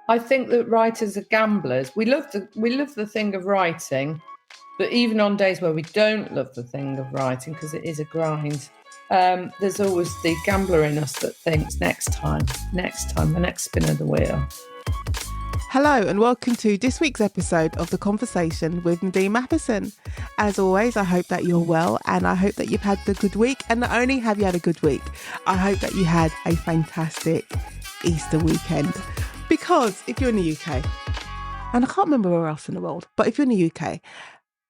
I think that writers are gamblers. We love the thing of writing, but even on days where we don't love the thing of writing, because it is a grind, there's always the gambler in us that thinks next time, the next spin of the wheel. Hello and welcome to this week's episode of The Conversation with Nadine Matheson. As always, I hope that you're well and I hope that you've had a good week. And not only have you had a good week, I hope that you had a fantastic Easter weekend. Because if you're in the UK, and I can't remember where else in the world, but if you're in the UK,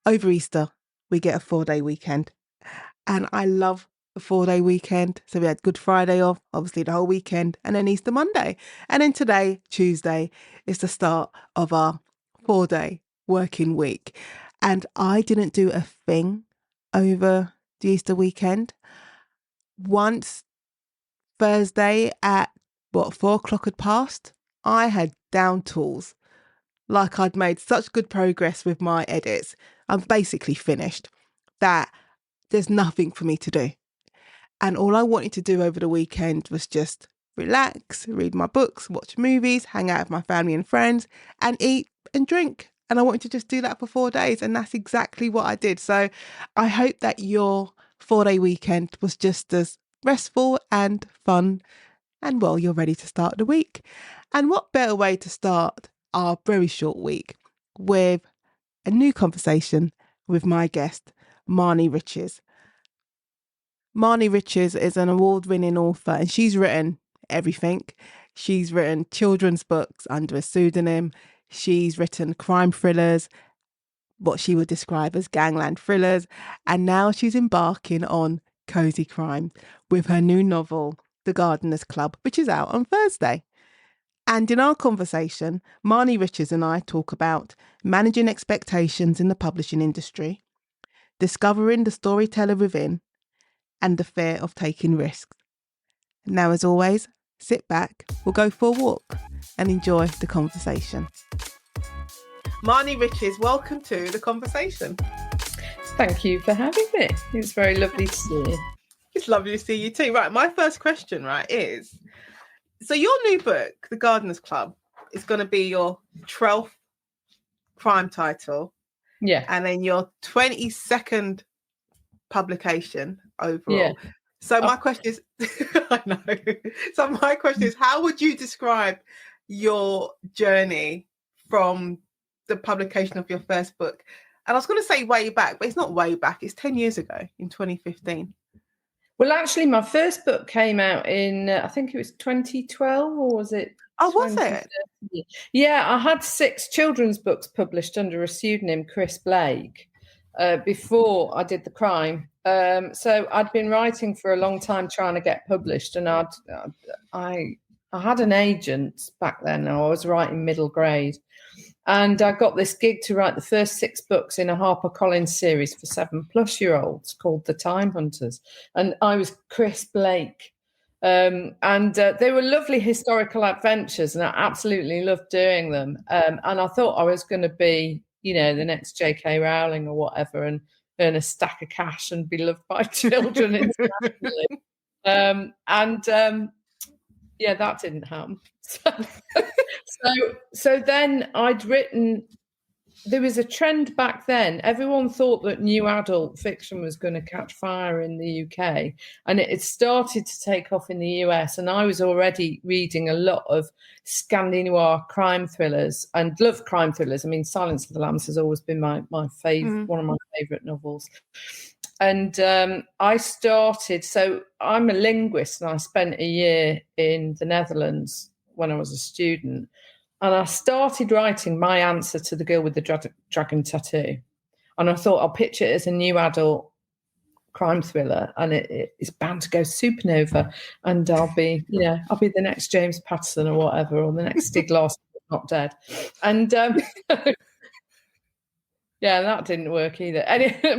over Easter, we get a 4-day weekend. And I love a 4-day weekend. So we had Good Friday off, obviously the whole weekend, and then Easter Monday. And then today, Tuesday, is the start of our 4-day working week. And I didn't do a thing over the Easter weekend. Once Thursday at 4 o'clock had passed, I had down tools. Like I'd made such good progress with my edits. I'm basically finished that there's nothing for me to do. And all I wanted to do over the weekend was just relax, read my books, watch movies, hang out with my family and friends, and eat and drink. And I wanted to just do that for 4 days. And that's exactly what I did. So I hope that your 4-day weekend was just as restful and fun. And well, you're ready to start the week. And what better way to start our very short week with a new conversation with my guest, Marnie Riches. Marnie Riches is an award-winning author and she's written everything. She's written children's books under a pseudonym. She's written crime thrillers, what she would describe as gangland thrillers. And now she's embarking on cozy crime with her new novel, The Gardeners Club, which is out on Thursday. And in our conversation, Marnie Riches and I talk about managing expectations in the publishing industry, discovering the storyteller within, and the fear of taking risks. Now, as always, sit back, we'll go for a walk and enjoy the conversation. Marnie Riches, welcome to The Conversation. Thank you for having me. It's very lovely to see you. It's lovely to see you too. Right, my first question, is, so your new book, The Gardeners Club, is going to be your 12th crime title. Yeah. And then your 22nd publication overall. Yeah. So my question is, I know. So my question is, how would you describe your journey from the publication of your first book? And I was going to say way back, but it's not way back. It's 10 years ago in 2015. Well, actually, my first book came out in, I think it was 2012, or was it? Oh, was it? Yeah, I had 6 children's books published under a pseudonym, Chris Blake, before I did the crime. So I'd been writing for a long time trying to get published, and I had an agent back then. I was writing middle grade, and I got this gig to write the first 6 books in a HarperCollins series for 7+-year-olds called The Time Hunters, and I was Chris Blake. And they were lovely historical adventures, and I absolutely loved doing them. And I thought I was going to be, the next J.K. Rowling or whatever, and earn a stack of cash and be loved by children internationally. Yeah, that didn't happen. So then I'd written. There was a trend back then. Everyone thought that new adult fiction was going to catch fire in the UK, and it had started to take off in the US. And I was already reading a lot of Scandinavian crime thrillers and love crime thrillers. I mean, Silence of the Lambs has always been my favorite, one of my favorite novels. And I started. So I'm a linguist, and I spent a year in the Netherlands when I was a student. And I started writing my answer to The Girl with the Dragon Tattoo. And I thought I'll pitch it as a new adult crime thriller, and it's bound to go supernova, and I'll be the next James Patterson or whatever, or the next Stieg Larsson, not dead. And yeah, that didn't work either.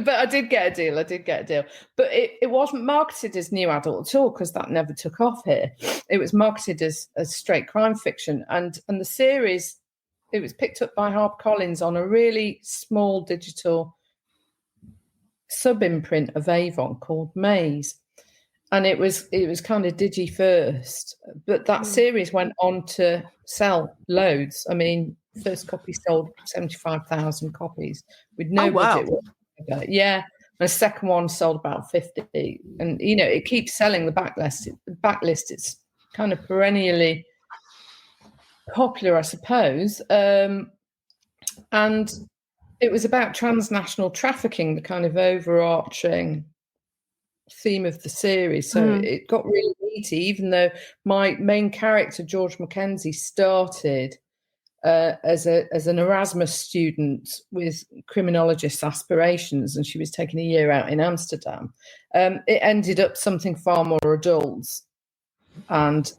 But I did get a deal. But it wasn't marketed as new adult at all, because that never took off here. It was marketed as straight crime fiction. And the series, it was picked up by HarperCollins on a really small digital sub-imprint of Avon called Malaise. and it was kind of digi first, but that series went on to sell loads. I mean, first copy sold 75,000 copies with no budget. Yeah, and the second one sold about 50, and it keeps selling. The backlist, it's kind of perennially popular, I suppose. And it was about transnational trafficking, the kind of overarching theme of the series. So it got really meaty, even though my main character, George Mackenzie, started as an Erasmus student with criminologist aspirations, and she was taking a year out in Amsterdam. It ended up something far more adult. And,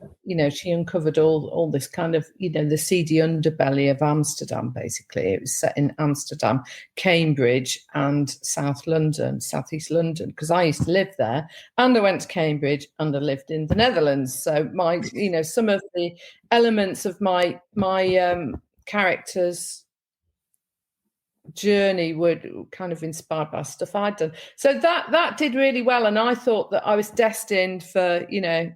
she uncovered all this kind of, the seedy underbelly of Amsterdam, basically. It was set in Amsterdam, Cambridge and Southeast London, because I used to live there, and I went to Cambridge and I lived in the Netherlands. So some of the elements of my characters' journey were kind of inspired by stuff I'd done. So that did really well, and I thought that I was destined for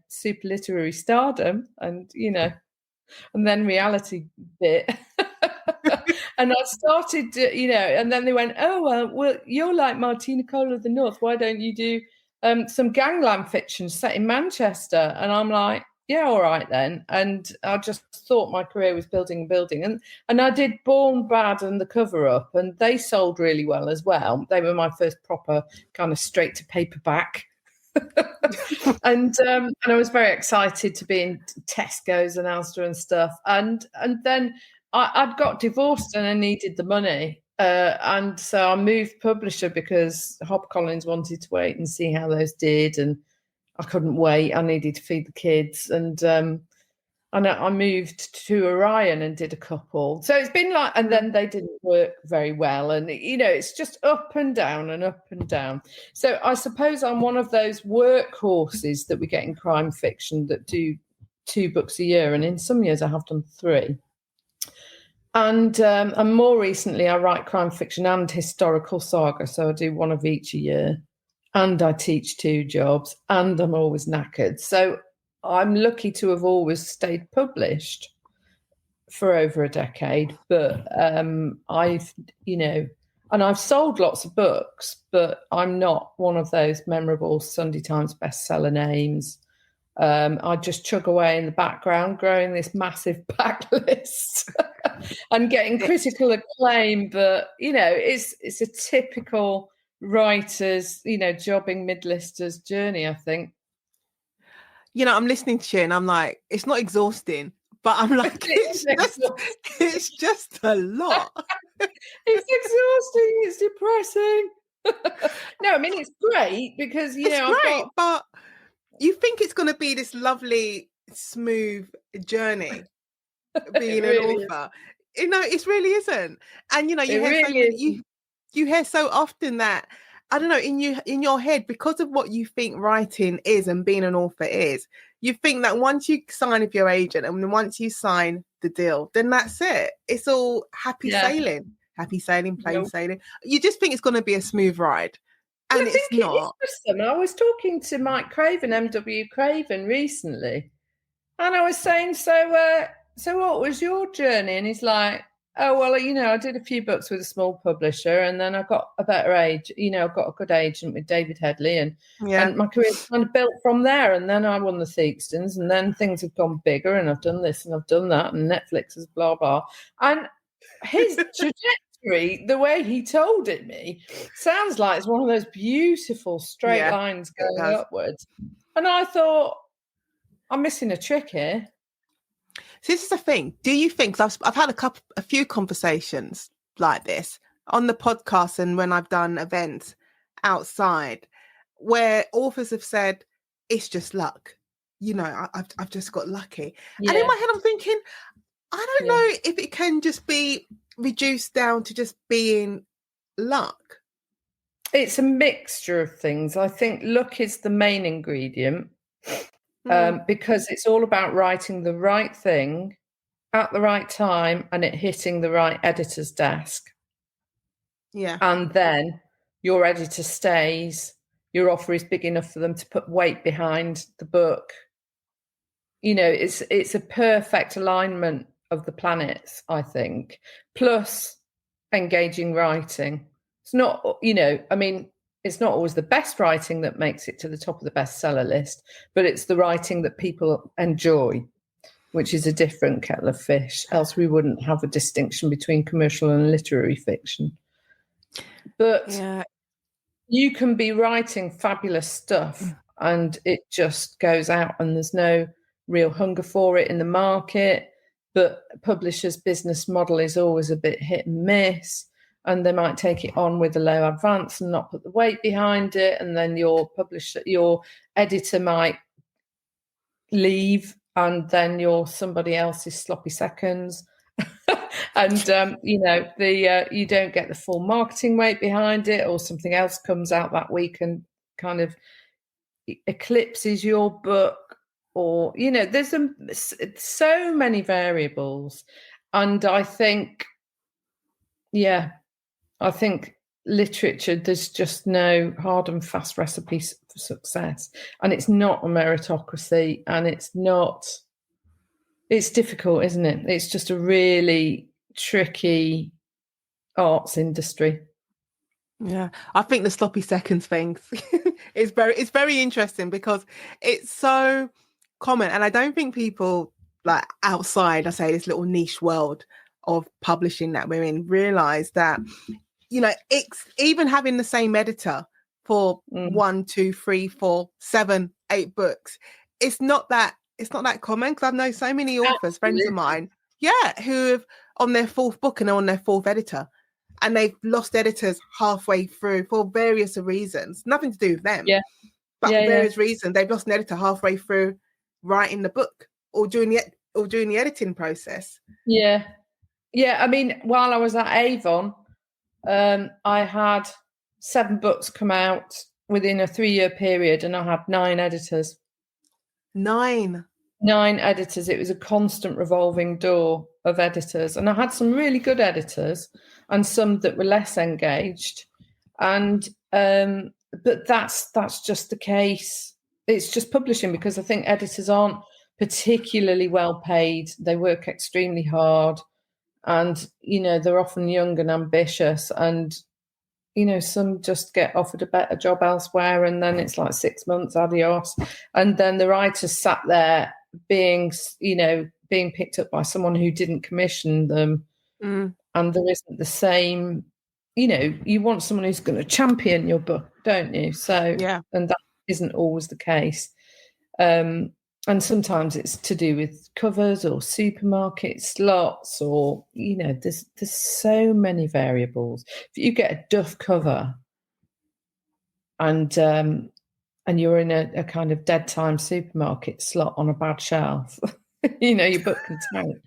super literary stardom, and and then reality bit. And I started and then they went, oh well, you're like Martina Cole of the North, why don't you do some gangland fiction set in Manchester? And I'm like, yeah, all right then. And I just thought my career was building, and I did Born Bad and The Cover Up, and they sold really well as well. They were my first proper kind of straight to paperback. And I was very excited to be in Tesco's and Asda and stuff. And then I'd got divorced and I needed the money. And so I moved publisher because HarperCollins wanted to wait and see how those did, and I couldn't wait. I needed to feed the kids, and I moved to Orion and did a couple. So it's been like, and then they didn't work very well, and it's just up and down and up and down. So I suppose I'm one of those workhorses that we get in crime fiction that do 2 books a year, and in some years I have done 3. And more recently, I write crime fiction and historical saga, so I do one of each a year. And I teach 2 jobs, and I'm always knackered. So I'm lucky to have always stayed published for over a decade. But I've sold lots of books, but I'm not one of those memorable Sunday Times bestseller names. I just chug away in the background, growing this massive backlist and getting critical acclaim. But, it's a typical writer's, jobbing mid-lister's journey, I think. I'm listening to you and I'm like, it's not exhausting, but I'm like, it's just a lot. It's exhausting. It's depressing. No, I mean, it's great because, it's great, but you think it's going to be this lovely, smooth journey being an author. It really isn't. And, you hear so often that, I don't know, in your head, because of what you think writing is and being an author is, you think that once you sign with your agent and once you sign the deal, then that's it. It's all happy sailing, plain sailing. You just think it's going to be a smooth ride. And it's not. I was talking to Mike Craven, MW Craven, recently, and I was saying, so what was your journey? And he's like, oh, well, I did a few books with a small publisher, and then I got a better age. I got a good agent with David Headley, and my career kind of built from there. And then I won the Theakstons, and then things have gone bigger, and I've done this and I've done that, and Netflix is blah, blah. And his trajectory, the way he told it me, sounds like it's one of those beautiful straight lines going upwards. And I thought, I'm missing a trick here. So this is the thing. Do you think, because I've had a few conversations like this on the podcast and when I've done events outside, where authors have said, it's just luck. I've just got lucky. Yeah. And in my head, I'm thinking, I don't know if it can just be reduced down to just being luck. It's a mixture of things. I think luck is the main ingredient. Because it's all about writing the right thing at the right time and it hitting the right editor's desk. Yeah. And then your editor stays your offer is big enough for them to put weight behind the book. You know, it's a perfect alignment of the planets, I think, plus engaging writing. It's not, you know, I mean, it's not always the best writing that makes it to the top of the bestseller list, but it's the writing that people enjoy, which is a different kettle of fish. Else we wouldn't have a distinction between commercial and literary fiction. But you can be writing fabulous stuff and it just goes out and there's no real hunger for it in the market, but publishers' business model is always a bit hit and miss, and they might take it on with a low advance and not put the weight behind it, and then your editor might leave, and then you're somebody else's sloppy seconds. And you know, you don't get the full marketing weight behind it, or something else comes out that week and kind of eclipses your book. Or, you know, there's so many variables. And I think, I think literature, there's just no hard and fast recipes for success. And it's not a meritocracy, and it's difficult, isn't it? It's just a really tricky arts industry. Yeah, I think the sloppy seconds thing is very interesting because it's so common, and I don't think people like outside, I say, this little niche world of publishing that we're in realize that, you know, it's even having the same editor for 1, 2, 3, 4, 7, 8 books. It's not that common, because I've known so many authors, friends of mine, who have on their 4th book and are on their 4th editor, and they've lost editors halfway through for various reasons, nothing to do with them, but for various reasons they've lost an editor halfway through writing the book or during the editing process. I mean, while I was at Avon, I had 7 books come out within a 3-year period, and I had 9 editors. 9 editors. It was a constant revolving door of editors, and I had some really good editors and some that were less engaged, and but that's just the case. It's just publishing, because I think editors aren't particularly well paid. They work extremely hard, and, you know, they're often young and ambitious, and, you know, some just get offered a better job elsewhere, and then it's like 6 months, adios. And then the writer sat there being picked up by someone who didn't commission them. And there isn't the same, you know, you want someone who's going to champion your book, don't you? So, and that isn't always the case. And sometimes it's to do with covers or supermarket slots, or, you know, there's so many variables. If you get a duff cover and you're in a kind of dead time supermarket slot on a bad shelf, you know, your book can tank.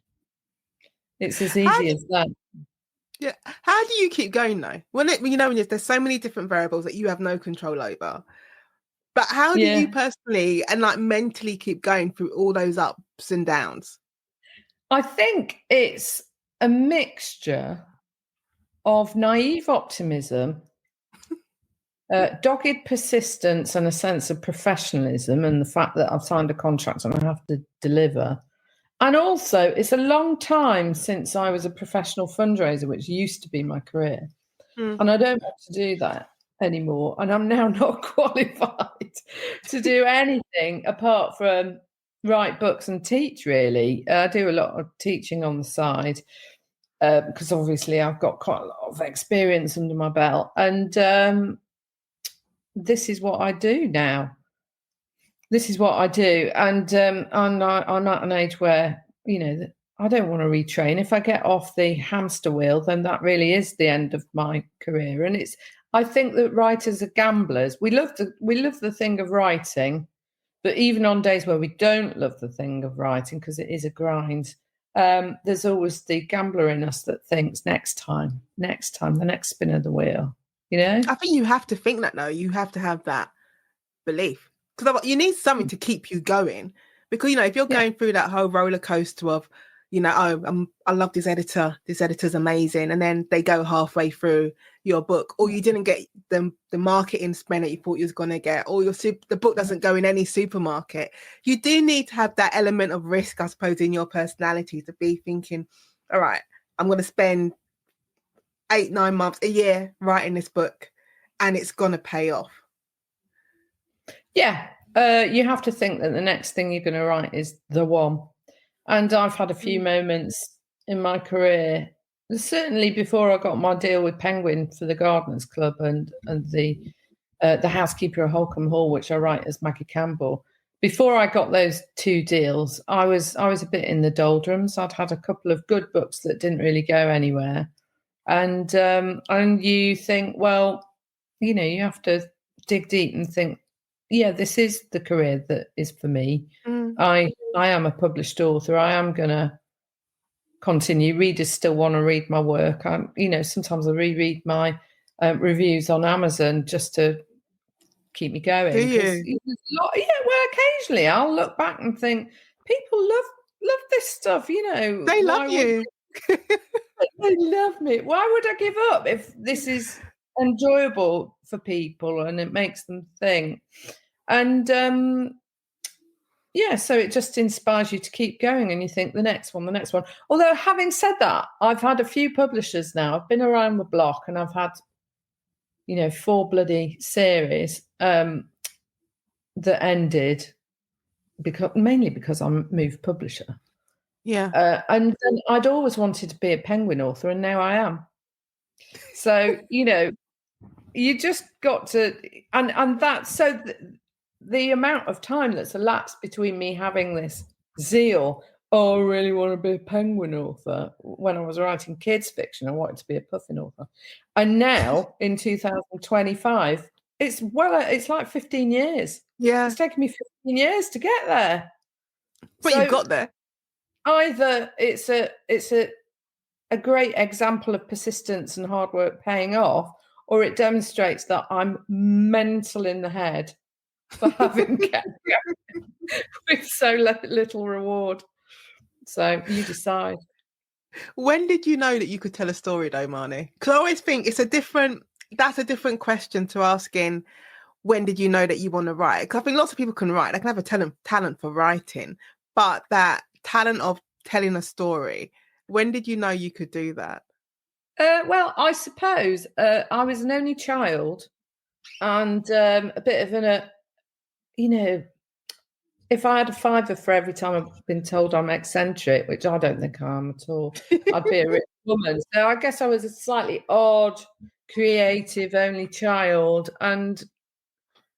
It's as easy as that. Yeah. How do you keep going though? When there's so many different variables that you have no control over. But how do you personally and like mentally keep going through all those ups and downs? I think it's a mixture of naive optimism, dogged persistence, and a sense of professionalism, and the fact that I've signed a contract and I have to deliver. And also, it's a long time since I was a professional fundraiser, which used to be my career. And I don't want to do that anymore, and I'm now not qualified to do anything apart from write books and teach, really. I do a lot of teaching on the side because obviously I've got quite a lot of experience under my belt, and this is what I do now. This is what I do, and I'm at an age where, you know, I don't want to retrain. If I get off the hamster wheel, then that really is the end of my career. And I think that writers are gamblers. We love the thing of writing, but even on days where we don't love the thing of writing, because it is a grind, there's always the gambler in us that thinks next time, the next spin of the wheel. You know, I think you have to think that though. You have to have that belief, because you need something to keep you going. Because, you know, if you're going through that whole roller coaster of I love this editor. This editor's amazing. And then they go halfway through your book, or you didn't get the marketing spend that you thought you was going to get, or the book doesn't go in any supermarket. You do need to have that element of risk, I suppose, in your personality to be thinking, all right, I'm going to spend 8-9 months, a year writing this book, and it's going to pay off. Yeah. You have to think that the next thing you're going to write is the one. And I've had a few moments in my career, certainly before I got my deal with Penguin for the Gardeners Club and the Housekeeper of Holcombe Hall, which I write as Maggie Campbell. Before I got those 2 deals, I was a bit in the doldrums. I'd had a couple of good books that didn't really go anywhere, and you think, well, you have to dig deep and think, yeah, this is the career that is for me. I am a published author. I am going to continue. Readers still want to read my work. Sometimes I reread my reviews on Amazon just to keep me going. Do you? Well, occasionally I'll look back and think people love this stuff. They love you. They love me. Why would I give up if this is enjoyable for people and it makes them think? And so it just inspires you to keep going, and you think the next one. Although, having said that, I've had a few publishers now. I've been around the block, and I've had 4 bloody series that ended mainly because I moved publisher. Yeah. And then I'd always wanted to be a Penguin author, and now I am. So you just got to, and that's so. The amount of time that's elapsed between me having this zeal, I really want to be a Penguin author, when I was writing kids fiction, I wanted to be a Puffin author. And now in 2025, it's like 15 years. Yeah. It's taken me 15 years to get there. But you got there. Either it's a great example of persistence and hard work paying off, or it demonstrates that I'm mental in the head for having kept going with so little reward. So you decide. When did you know that you could tell a story, though, Marnie? Because I always think that's a different question to asking, when did you know that you want to write? Because I think lots of people can write. They can have a talent for writing, but that talent of telling a story, when did you know you could do that? Well, I suppose I was an only child, and a bit of if I had a fiver for every time I've been told I'm eccentric, which I don't think I am at all, I'd be a rich woman. So I guess I was a slightly odd, creative, only child. And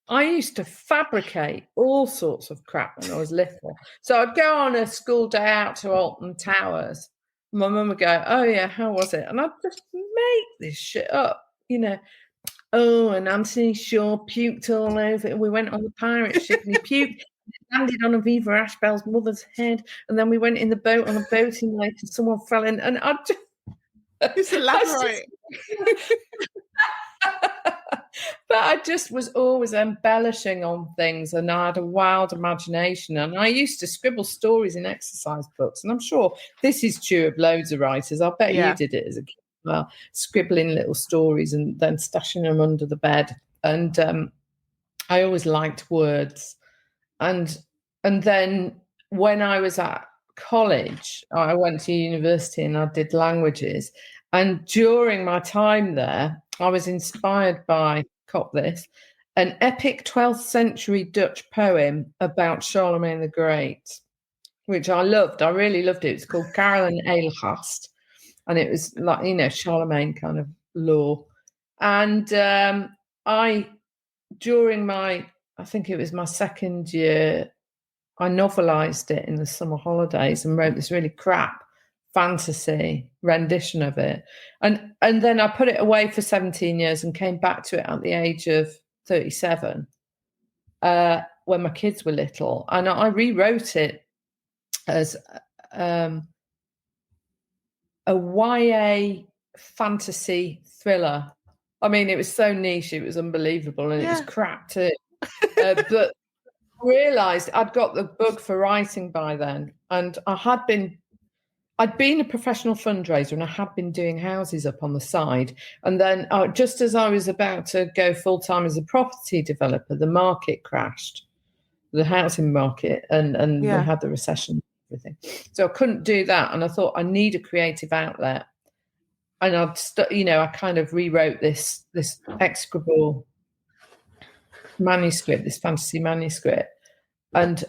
I used to fabricate all sorts of crap when I was little. So I'd go on a school day out to Alton Towers. My mum would go, "Oh, yeah, how was it?" And I'd just make this shit up, Oh, and Anthony Shaw puked all over. We went on the pirate ship and he puked. Landed on Aviva Ashbell's mother's head, and then we went in the boat on a boating lake, and someone fell in. And I just elaborate. But I just was always embellishing on things, and I had a wild imagination. And I used to scribble stories in exercise books, and I'm sure this is true of loads of writers. I bet you did it as a kid. Well, scribbling little stories and then stashing them under the bed. And I always liked words. And then when I was at college, I went to university and I did languages. And during my time there, I was inspired by, cop this, an epic 12th century Dutch poem about Charlemagne the Great, which I loved. I really loved it. It's called Karel en Edelgast. And it was like, Charlemagne kind of lore. And I think it was my second year, I novelised it in the summer holidays and wrote this really crap fantasy rendition of it. And then I put it away for 17 years and came back to it at the age of 37 when my kids were little. And I rewrote it as a YA fantasy thriller. I mean, it was so niche, it was unbelievable, and it was crap too. But I realised I'd got the bug for writing by then, and I had been I'd been a professional fundraiser and I had been doing houses up on the side. And then just as I was about to go full-time as a property developer, the market crashed, the housing market, and we had the recession and everything. So I couldn't do that. And I thought I need a creative outlet. And I kind of rewrote this execrable manuscript, this fantasy manuscript. And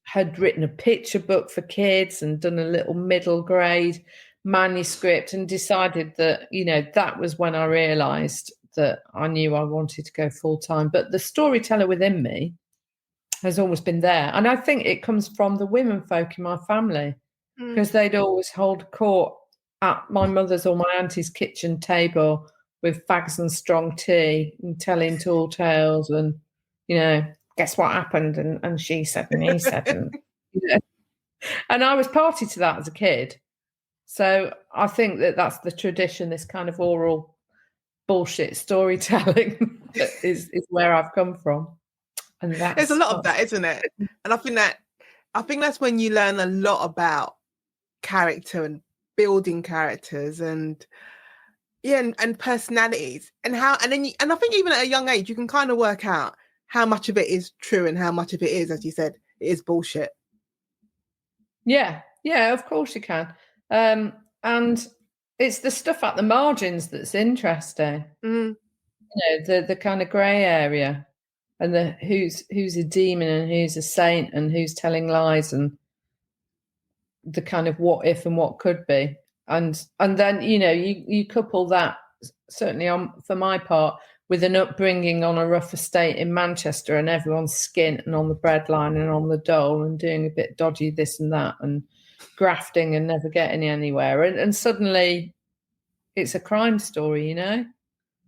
had written a picture book for kids and done a little middle grade manuscript, and decided that, that was when I realised that I knew I wanted to go full time. But the storyteller within me has always been there. And I think it comes from the women folk in my family, because they'd always hold court at my mother's or my auntie's kitchen table with fags and strong tea and telling tall tales and, guess what happened? And she said, and he said, and I was party to that as a kid. So I think that's the tradition, this kind of oral bullshit storytelling is where I've come from. And there's a lot of that, isn't it? And I think that's when you learn a lot about character and building characters and personalities and I think even at a young age you can kind of work out how much of it is true and how much of it is, as you said, it is bullshit. Yeah, of course you can. And it's the stuff at the margins that's interesting. The kind of grey area, and the who's a demon and who's a saint and who's telling lies, and the kind of what if and what could be. And then, you couple that, certainly for my part, with an upbringing on a rough estate in Manchester, and everyone's skint and on the breadline and on the dole and doing a bit dodgy this and that and grafting and never getting anywhere. And suddenly it's a crime story, Yeah.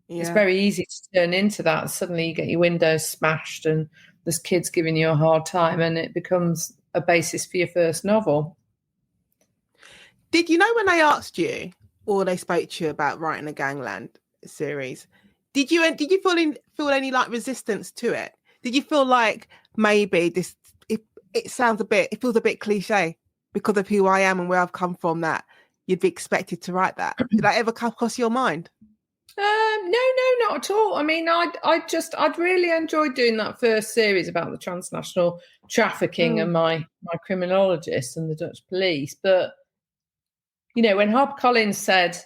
It's very easy to turn into that. Suddenly you get your windows smashed and there's kids giving you a hard time, and it becomes a basis for your first novel. Did you know when they asked you or they spoke to you about writing a Gangland series, did you feel any like resistance to it? Did you feel like maybe it feels a bit cliche because of who I am and where I've come from, that you'd be expected to write that? Did that ever come across your mind? No, not at all. I mean, I'd really enjoyed doing that first series about the transnational trafficking and my criminologist and the Dutch police. But when HarperCollins said,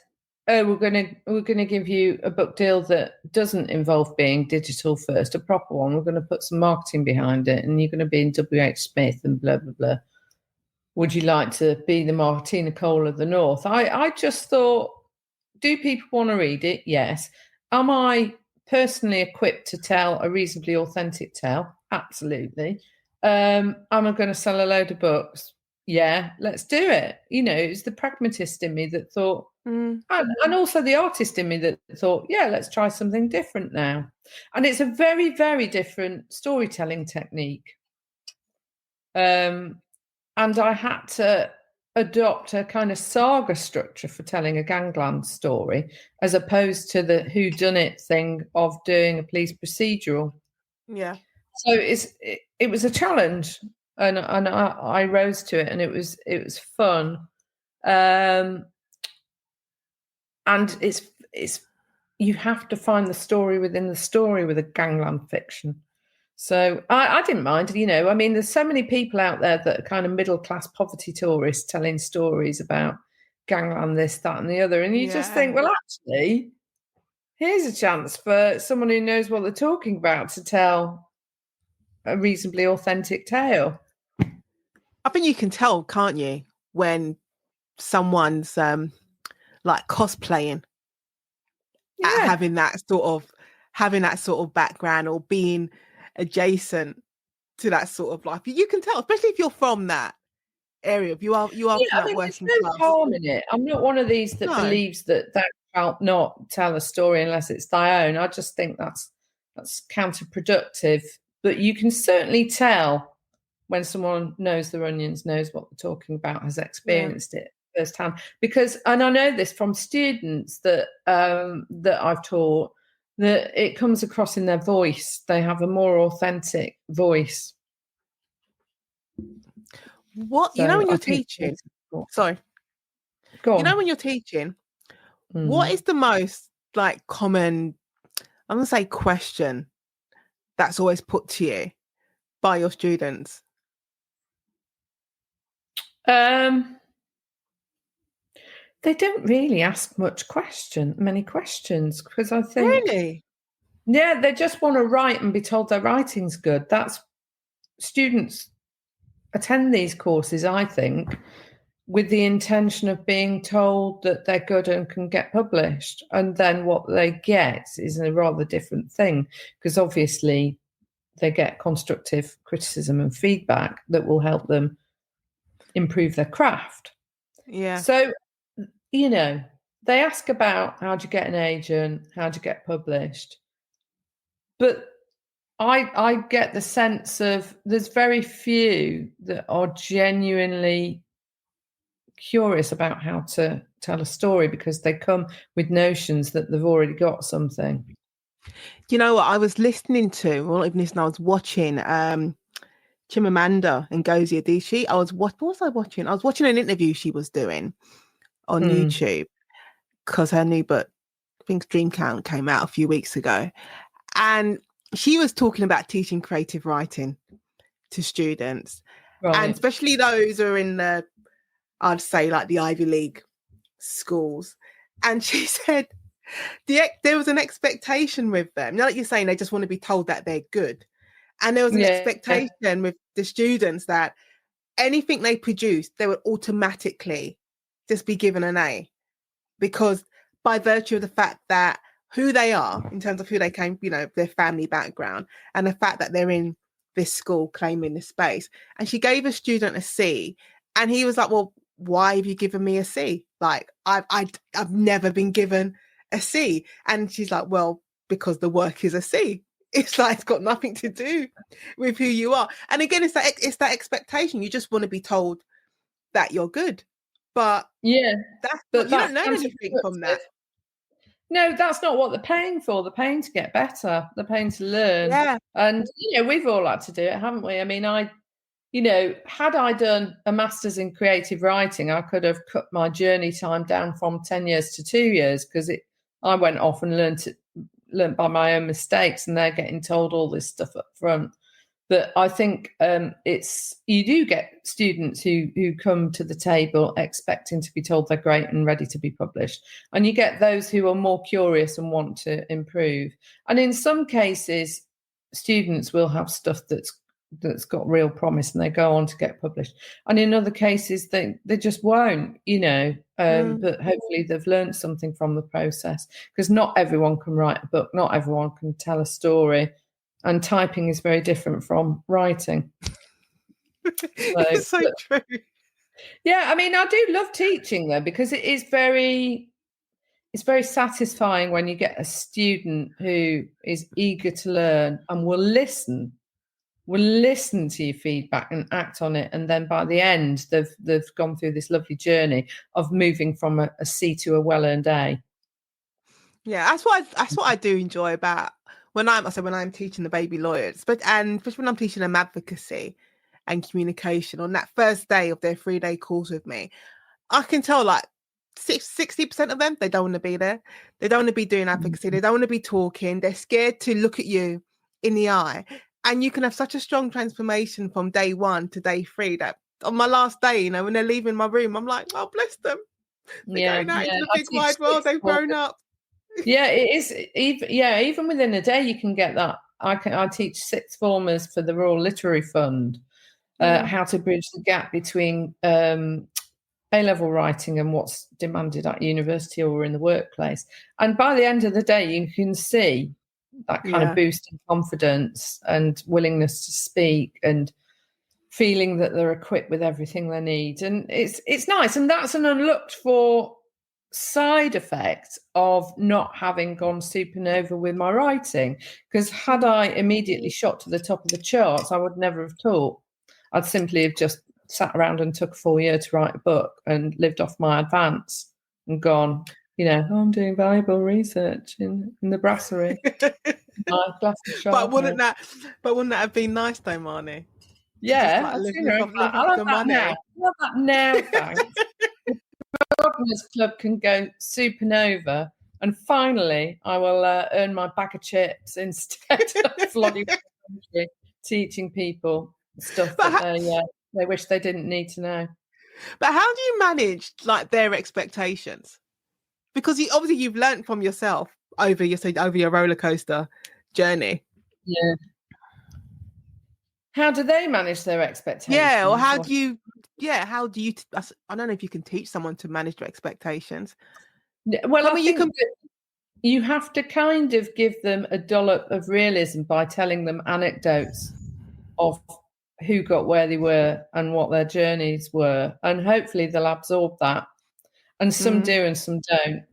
"Oh, we're gonna give you a book deal that doesn't involve being digital first, a proper one. We're going to put some marketing behind it, and you're going to be in W.H. Smith and blah blah blah. Would you like to be the Martina Cole of the North?" I just thought, do people want to read it? Yes. Am I personally equipped to tell a reasonably authentic tale? Absolutely. Am I going to sell a load of books? Yeah, let's do it. It's the pragmatist in me that thought, and also the artist in me that thought, yeah, let's try something different now. And it's a very, very different storytelling technique. And I had to adopt a kind of saga structure for telling a gangland story, as opposed to the whodunit thing of doing a police procedural. Yeah. So it was a challenge, and I rose to it, and it was fun. And it's you have to find the story within the story with a gangland fiction. So I didn't mind, I mean, there's so many people out there that are kind of middle-class poverty tourists telling stories about gangland, this, that, and the other. And you just think, well, actually, here's a chance for someone who knows what they're talking about to tell a reasonably authentic tale. I think you can tell, can't you, when someone's like cosplaying at having that sort of background or being adjacent to that sort of life. You can tell, especially if you're from that area. If you are from that working class. Harm in it. I'm not one of these that believes that thou shalt not tell a story unless it's thy own. I just think that's counterproductive. But you can certainly tell when someone knows their onions, knows what they're talking about, has experienced it firsthand. And I know this from students that I've taught, that it comes across in their voice. They have a more authentic voice. What, when you're teaching, sorry. Go You know, on. when you're teaching, what is the most like common, I'm going to say, question that's always put to you by your students? They don't really ask many questions, because I think, Really? yeah, they just want to write and be told their writing's good. Students attend these courses, I think, with the intention of being told that they're good and can get published. And then what they get is a rather different thing, because obviously they get constructive criticism and feedback that will help them improve their craft. Yeah. So, they ask about, how do you get an agent? How do you get published? But I get the sense of there's very few that are genuinely curious about how to tell a story, because they come with notions that they've already got something. You know what? I was listening to, well, not even listening, I was watching Chimamanda Ngozi Adichie. What was I watching? I was watching an interview she was doing on YouTube, because her new book, I think Dream Count, came out a few weeks ago. And she was talking about teaching creative writing to students, and especially those who are in the, I'd say, like the Ivy League schools. And she said there was an expectation with them. Like you're saying, they just want to be told that they're good. And there was an expectation with the students that anything they produced, they would automatically just be given an A, because by virtue of the fact that who they are, in terms of who they came, their family background, and the fact that they're in this school claiming this space. And she gave a student a C, and he was like, well, why have you given me a C? Like, I've never been given a C. And she's like, well, because the work is a C. It's like, it's got nothing to do with who you are. And again, it's that expectation. You just want to be told that you're good. But you don't learn anything from that. No, that's not what they're paying for. They're paying to get better. They're paying to learn. Yeah. And, we've all had to do it, haven't we? I mean, had I done a master's in creative writing, I could have cut my journey time down from 10 years to 2 years, because I went off and learned by my own mistakes, and they're getting told all this stuff up front. But I think you do get students who come to the table expecting to be told they're great and ready to be published. And you get those who are more curious and want to improve. And in some cases, students will have stuff that's got real promise, and they go on to get published. And in other cases, they just won't, but hopefully they've learned something from the process, because not everyone can write a book. Not everyone can tell a story. And typing is very different from writing. It's so true. Yeah, I mean, I do love teaching, though, because it's very satisfying when you get a student who is eager to learn and will listen to your feedback and act on it. And then by the end, they've gone through this lovely journey of moving from a C to a well-earned A. Yeah, that's what I do enjoy about when I'm teaching the baby lawyers, and especially when I'm teaching them advocacy and communication on that first day of their 3-day course with me. I can tell, like, 60% of them, they don't want to be there. They don't want to be doing advocacy. They don't want to be talking. They're scared to look at you in the eye. And you can have such a strong transformation from day 1 to day 3 that on my last day, when they're leaving my room, I'm like, oh, bless them. They're going out into the big wide world. They've grown up. Yeah, it is. Even within a day, you can get that. I teach sixth formers for the Royal Literary Fund how to bridge the gap between A-level writing and what's demanded at university or in the workplace. And by the end of the day, you can see that kind of boost in confidence and willingness to speak and feeling that they're equipped with everything they need. And it's nice. And that's an unlooked for side effect of not having gone supernova with my writing, because had I immediately shot to the top of the charts, I would never have taught. I'd simply have just sat around and took a full year to write a book and lived off my advance and gone, I'm doing valuable research in the brasserie. But wouldn't that have been nice though, Marnie? Yeah, I'll have that now. Thanks. Gardeners Club can go supernova, and finally I will earn my bag of chips instead of flogging the country, teaching people stuff that they wish they didn't need to know. But how do you manage like their expectations? Because you've learned from yourself over your roller coaster journey. Yeah. How do they manage their expectations? Yeah, or how do you? Yeah, how do you? I don't know if you can teach someone to manage their expectations. Well, I think you have to kind of give them a dollop of realism by telling them anecdotes of who got where they were and what their journeys were, and hopefully they'll absorb that. And some do and some don't.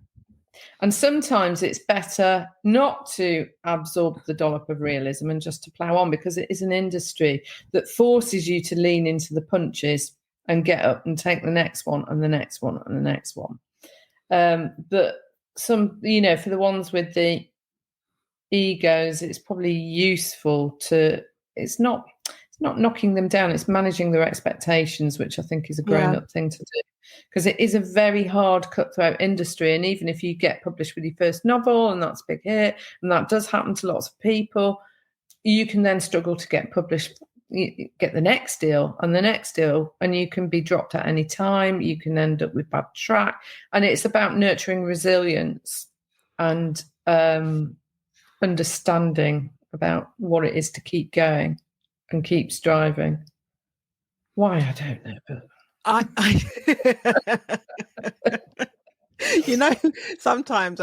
And sometimes it's better not to absorb the dollop of realism and just to plough on, because it is an industry that forces you to lean into the punches and get up and take the next one and the next one and the next one. But some, for the ones with the egos, it's probably useful to, it's not knocking them down, it's managing their expectations, which I think is a grown-up thing to do. Because it is a very hard cutthroat industry. And even if you get published with your first novel and that's a big hit, and that does happen to lots of people, you can then struggle to get published, get the next deal and the next deal, and you can be dropped at any time. You can end up with bad track. And it's about nurturing resilience and understanding about what it is to keep going and keep striving. Why, I don't know, but sometimes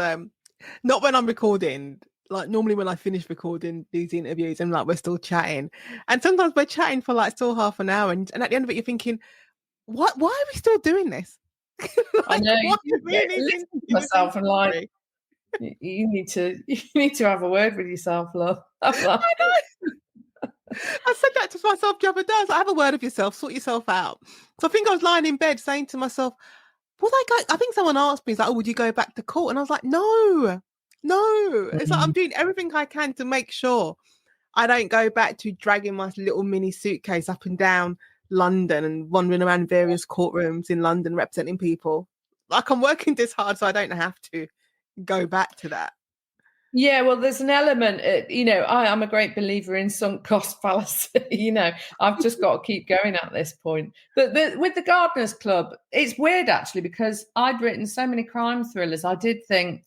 not when I'm recording, like normally when I finish recording these interviews and like we're still chatting, and sometimes we're chatting for like still half an hour, and at the end of it you're thinking, why are we still doing this? Like, I know, you listen to myself and like you need to have a word with yourself, love. I know. I said that to myself the other day. I have a word of yourself, sort yourself out. So I think I was lying in bed saying to myself, I think someone asked me, like, oh, would you go back to court? And I was like, no. It's like I'm doing everything I can to make sure I don't go back to dragging my little mini suitcase up and down London and wandering around various courtrooms in London representing people. Like, I'm working this hard so I don't have to go back to that. Yeah, well, there's an element, I'm a great believer in sunk cost fallacy. I've just got to keep going at this point. But with the Gardeners Club, it's weird, actually, because I'd written so many crime thrillers. I did think,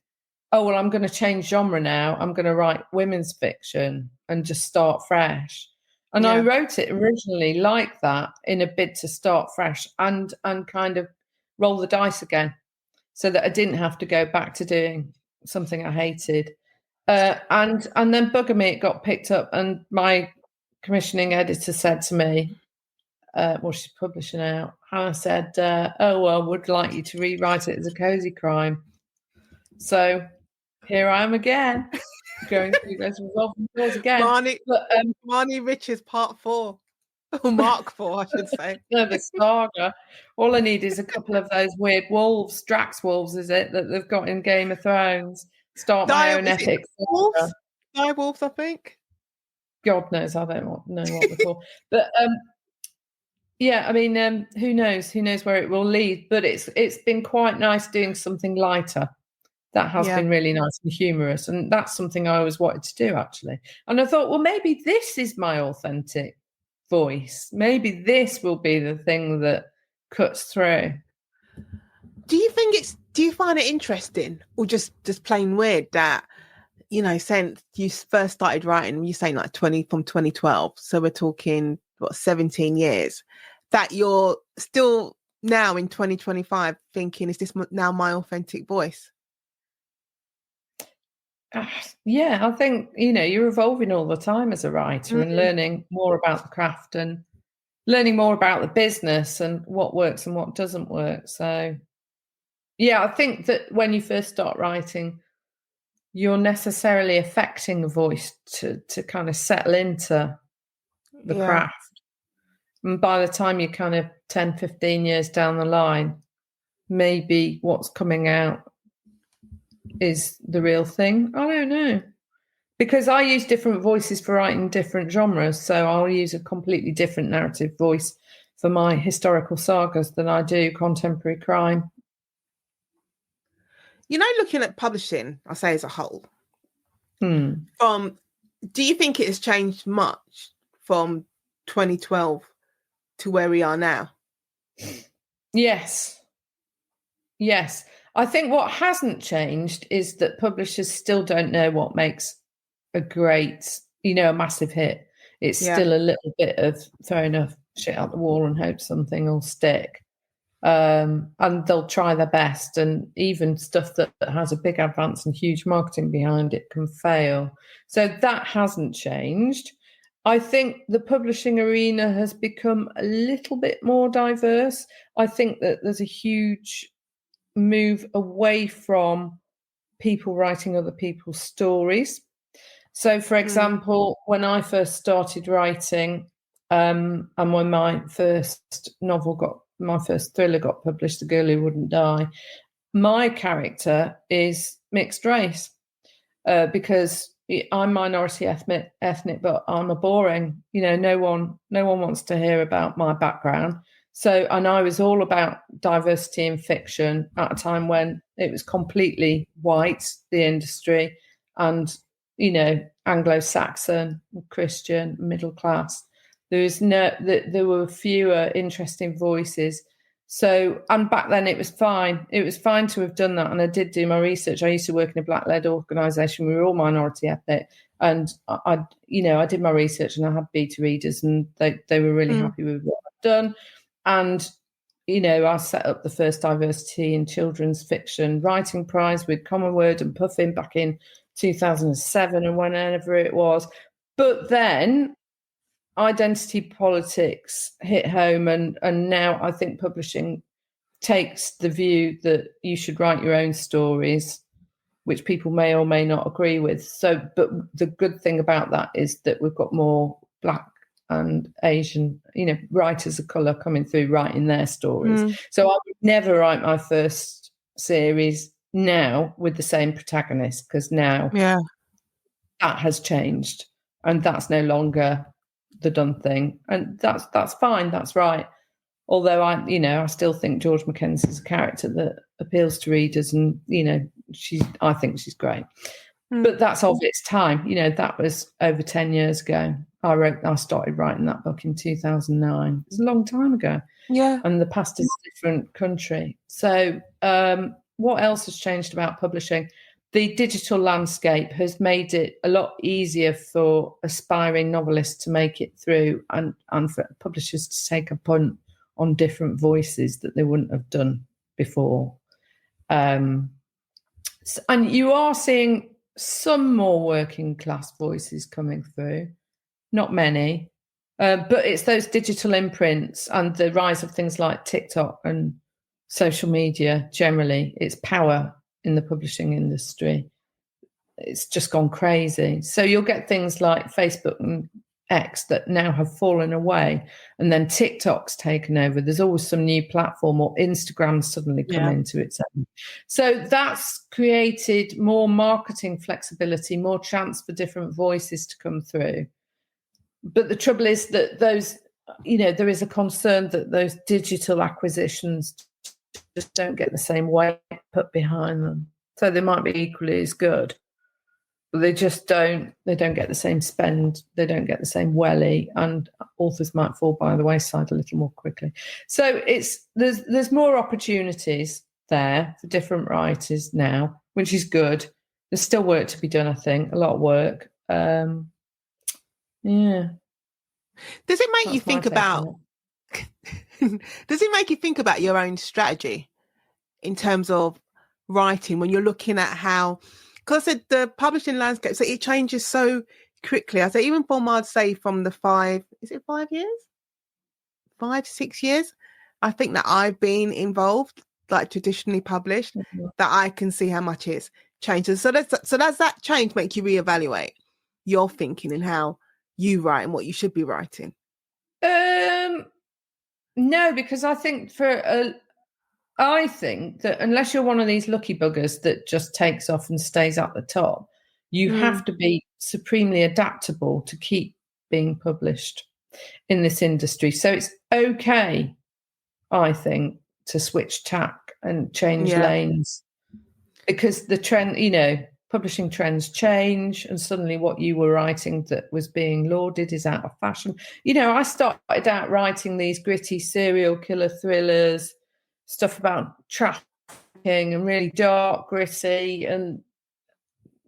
oh, well, I'm going to change genre now. I'm going to write women's fiction and just start fresh. And I wrote it originally like that in a bid to start fresh and kind of roll the dice again so that I didn't have to go back to doing something I hated. And then bugger me, it got picked up, and my commissioning editor said to me, she's publishing out, Hannah said, oh, well, would like you to rewrite it as a cozy crime. So here I am again, going through those revolving doors again. Marnie Riches Part 4, or Mark 4, I should say. No, the saga. All I need is a couple of those weird wolves, Drax wolves, is it, that they've got in Game of Thrones. Start my own epic. Dire wolves, I think. God knows, I don't know what they're called. But I mean, who knows? Who knows where it will lead? But it's been quite nice doing something lighter. That has been really nice and humorous, and that's something I always wanted to do, actually. And I thought, well, maybe this is my authentic voice. Maybe this will be the thing that cuts through. Do you find it interesting or just plain weird that, since you first started writing, you're saying like from 2012, so we're talking 17 years, that you're still now in 2025 thinking, is this now my authentic voice? Yeah, I think, you're evolving all the time as a writer and learning more about the craft and learning more about the business and what works and what doesn't work. So yeah, I think that when you first start writing, you're necessarily affecting a voice to kind of settle into the craft. And by the time you're kind of 10, 15 years down the line, maybe what's coming out is the real thing. I don't know. Because I use different voices for writing different genres. So I'll use a completely different narrative voice for my historical sagas than I do contemporary crime. looking at publishing, I say as a whole, Hmm. Do you think it has changed much from 2012 to where we are now? Yes. I think what hasn't changed is that publishers still don't know what makes a great, a massive hit. It's still a little bit of throwing a shit out the wall and hope something will stick. And they'll try their best. And even stuff that has a big advance and huge marketing behind it can fail. So that hasn't changed. I think the publishing arena has become a little bit more diverse. I think that there's a huge move away from people writing other people's stories. So, for example, when I first started writing, and when my first thriller got published, The Girl Who Wouldn't Die, my character is mixed race because I'm minority ethnic, but I'm a boring. No one wants to hear about my background. So, and I was all about diversity in fiction at a time when it was completely white, the industry, and Anglo-Saxon, Christian, middle class. There were fewer interesting voices. So, and back then it was fine. It was fine to have done that. And I did do my research. I used to work in a black-led organisation. We were all minority ethnic. And I did my research and I had beta readers and they were really happy with what I'd done. And, I set up the first diversity in children's fiction writing prize with Common Word and Puffin back in 2007 and whenever it was. But then identity politics hit home and now I think publishing takes the view that you should write your own stories, which people may or may not agree with. So, but the good thing about that is that we've got more Black and Asian, writers of colour coming through writing their stories. So I would never write my first series now with the same protagonist because now that has changed and that's no longer the done thing. And that's fine, that's right. Although I still think George Mackenzie's a character that appeals to readers and, I think she's great. But that's of its time. That was over 10 years ago. I started writing that book in 2009. It was a long time ago. Yeah. And the past is a different country. So what else has changed about publishing? The digital landscape has made it a lot easier for aspiring novelists to make it through and for publishers to take a punt on different voices that they wouldn't have done before. And you are seeing some more working class voices coming through, not many, but it's those digital imprints and the rise of things like TikTok and social media generally. It's power in the publishing industry. It's just gone crazy. So you'll get things like Facebook and X that now have fallen away, and then TikTok's taken over. There's always some new platform, or Instagram suddenly come into its own. So that's created more marketing flexibility, more chance for different voices to come through. But the trouble is that those, there is a concern that those digital acquisitions just don't get the same weight put behind them. So they might be equally as good, but they don't get the same spend, they don't get the same welly, and authors might fall by the wayside a little more quickly. So there's more opportunities there for different writers now, which is good. There's still work to be done, I think, a lot of work. Does it make you think about does it make you think about your own strategy in terms of writing when you're looking at how, because I said the publishing landscape, so it changes so quickly. I say even I'd say from the 5 to 6 years, I think that I've been involved, like traditionally published, that I can see how much it's changed. So does that change make you reevaluate your thinking and how you write and what you should be writing? No, because I think I think that unless you're one of these lucky buggers that just takes off and stays at the top, you have to be supremely adaptable to keep being published in this industry. So it's okay, I think, to switch tack and change lanes. because the trend, publishing trends change, and suddenly what you were writing that was being lauded is out of fashion. I started out writing these gritty serial killer thrillers, stuff about trafficking and really dark, gritty, and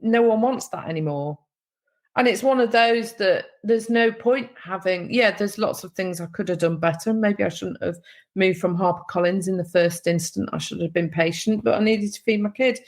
no one wants that anymore. And it's one of those that there's no point having, there's lots of things I could have done better. Maybe I shouldn't have moved from HarperCollins in the first instant. I should have been patient, but I needed to feed my kid.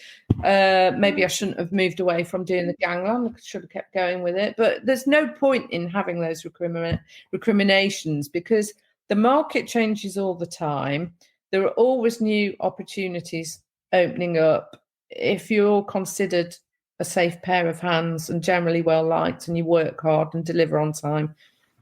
Maybe I shouldn't have moved away from doing the gangland. I should have kept going with it. But there's no point in having those recriminations, because the market changes all the time. There are always new opportunities opening up. If you're considered a safe pair of hands and generally well liked, and you work hard and deliver on time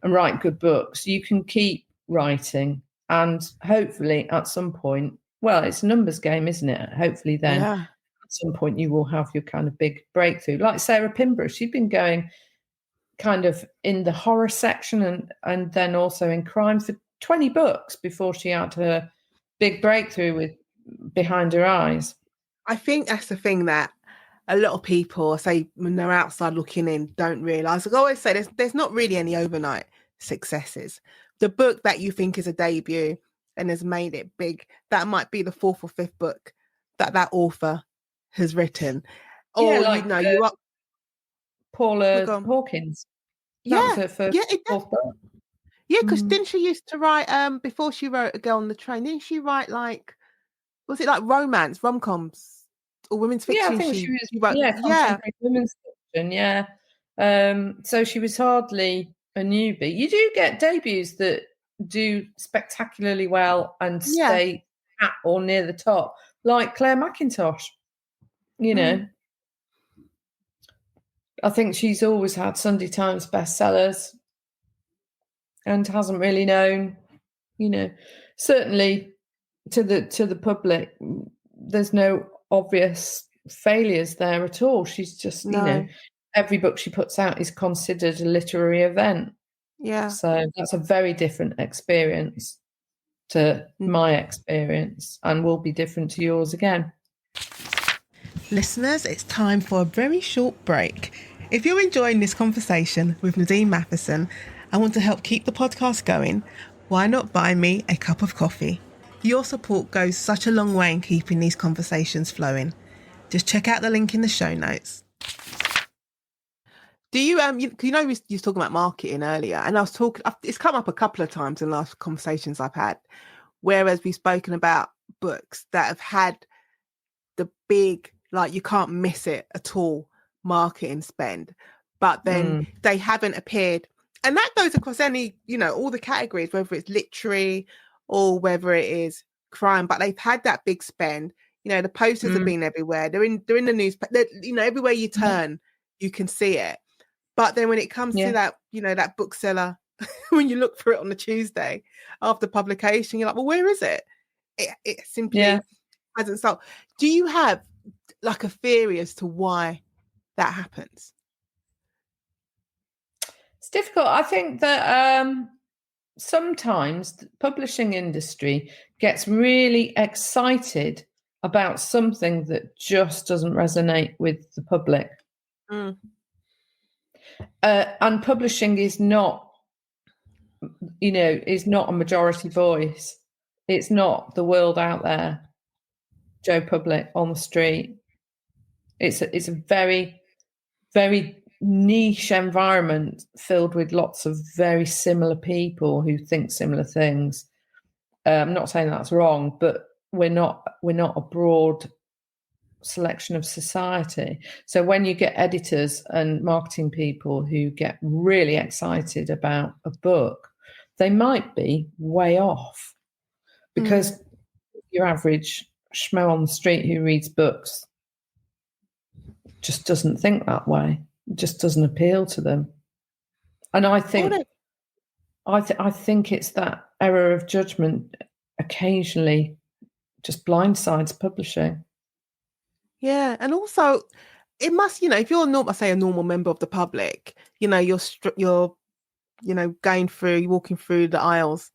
and write good books, you can keep writing, and hopefully at some point, well, it's a numbers game, isn't it? Hopefully then at some point you will have your kind of big breakthrough, like Sarah Pinborough. She'd been going kind of in the horror section and then also in crime for 20 books before she had her big breakthrough with Behind Her Eyes. I think that's the thing that a lot of people, say, when they're outside looking in, don't realise. Like I always say, there's not really any overnight successes. The book that you think is a debut and has made it big, that might be the fourth or fifth book that author has written. Or, you are Paula Hawkins. That was her first fourth book. Yeah, because didn't she used to write, before she wrote A Girl on the Train, didn't she write was it like romance, rom-coms? Or women's fiction? Yeah, I think she was women's fiction, so she was hardly a newbie. You do get debuts that do spectacularly well and stay at or near the top, like Claire McIntosh. I think she's always had Sunday Times bestsellers and hasn't really known, certainly to the public, there's no obvious failures there at all. She's just, every book she puts out is considered a literary event. Yeah. So that's a very different experience to my experience, and will be different to yours again. Listeners, it's time for a very short break. If you're enjoying this conversation with Nadine Matheson and want to help keep the podcast going, why not buy me a cup of coffee? Your support goes such a long way in keeping these conversations flowing. Just check out the link in the show notes. Do you, we were talking about marketing earlier, and I was talking, it's come up a couple of times in the last conversations I've had, whereas we've spoken about books that have had the big, like, you can't miss it at all, marketing spend, but then they haven't appeared. And that goes across any, all the categories, whether it's literary or whether it is crime, but they've had that big spend. The posters have been everywhere. They're in the news, everywhere you turn, you can see it. But then when it comes to that, that bookseller, when you look for it on the Tuesday after publication, you're like, well, where is it? It simply hasn't sold. Do you have like a theory as to why that happens? It's difficult. I think that sometimes the publishing industry gets really excited about something that just doesn't resonate with the public. And publishing is not, is not a majority voice. It's not the world out there, Joe Public on the street. It's a very, very niche environment filled with lots of very similar people who think similar things. I'm not saying that's wrong, but we're not a broad selection of society. So when you get editors and marketing people who get really excited about a book, they might be way off, because your average schmo on the street who reads books just doesn't think that way. It just doesn't appeal to them. And I think I think it's that error of judgment occasionally just blindsides publishing. Yeah, and also it must, if you're a normal member of the public, you're you're walking through the aisles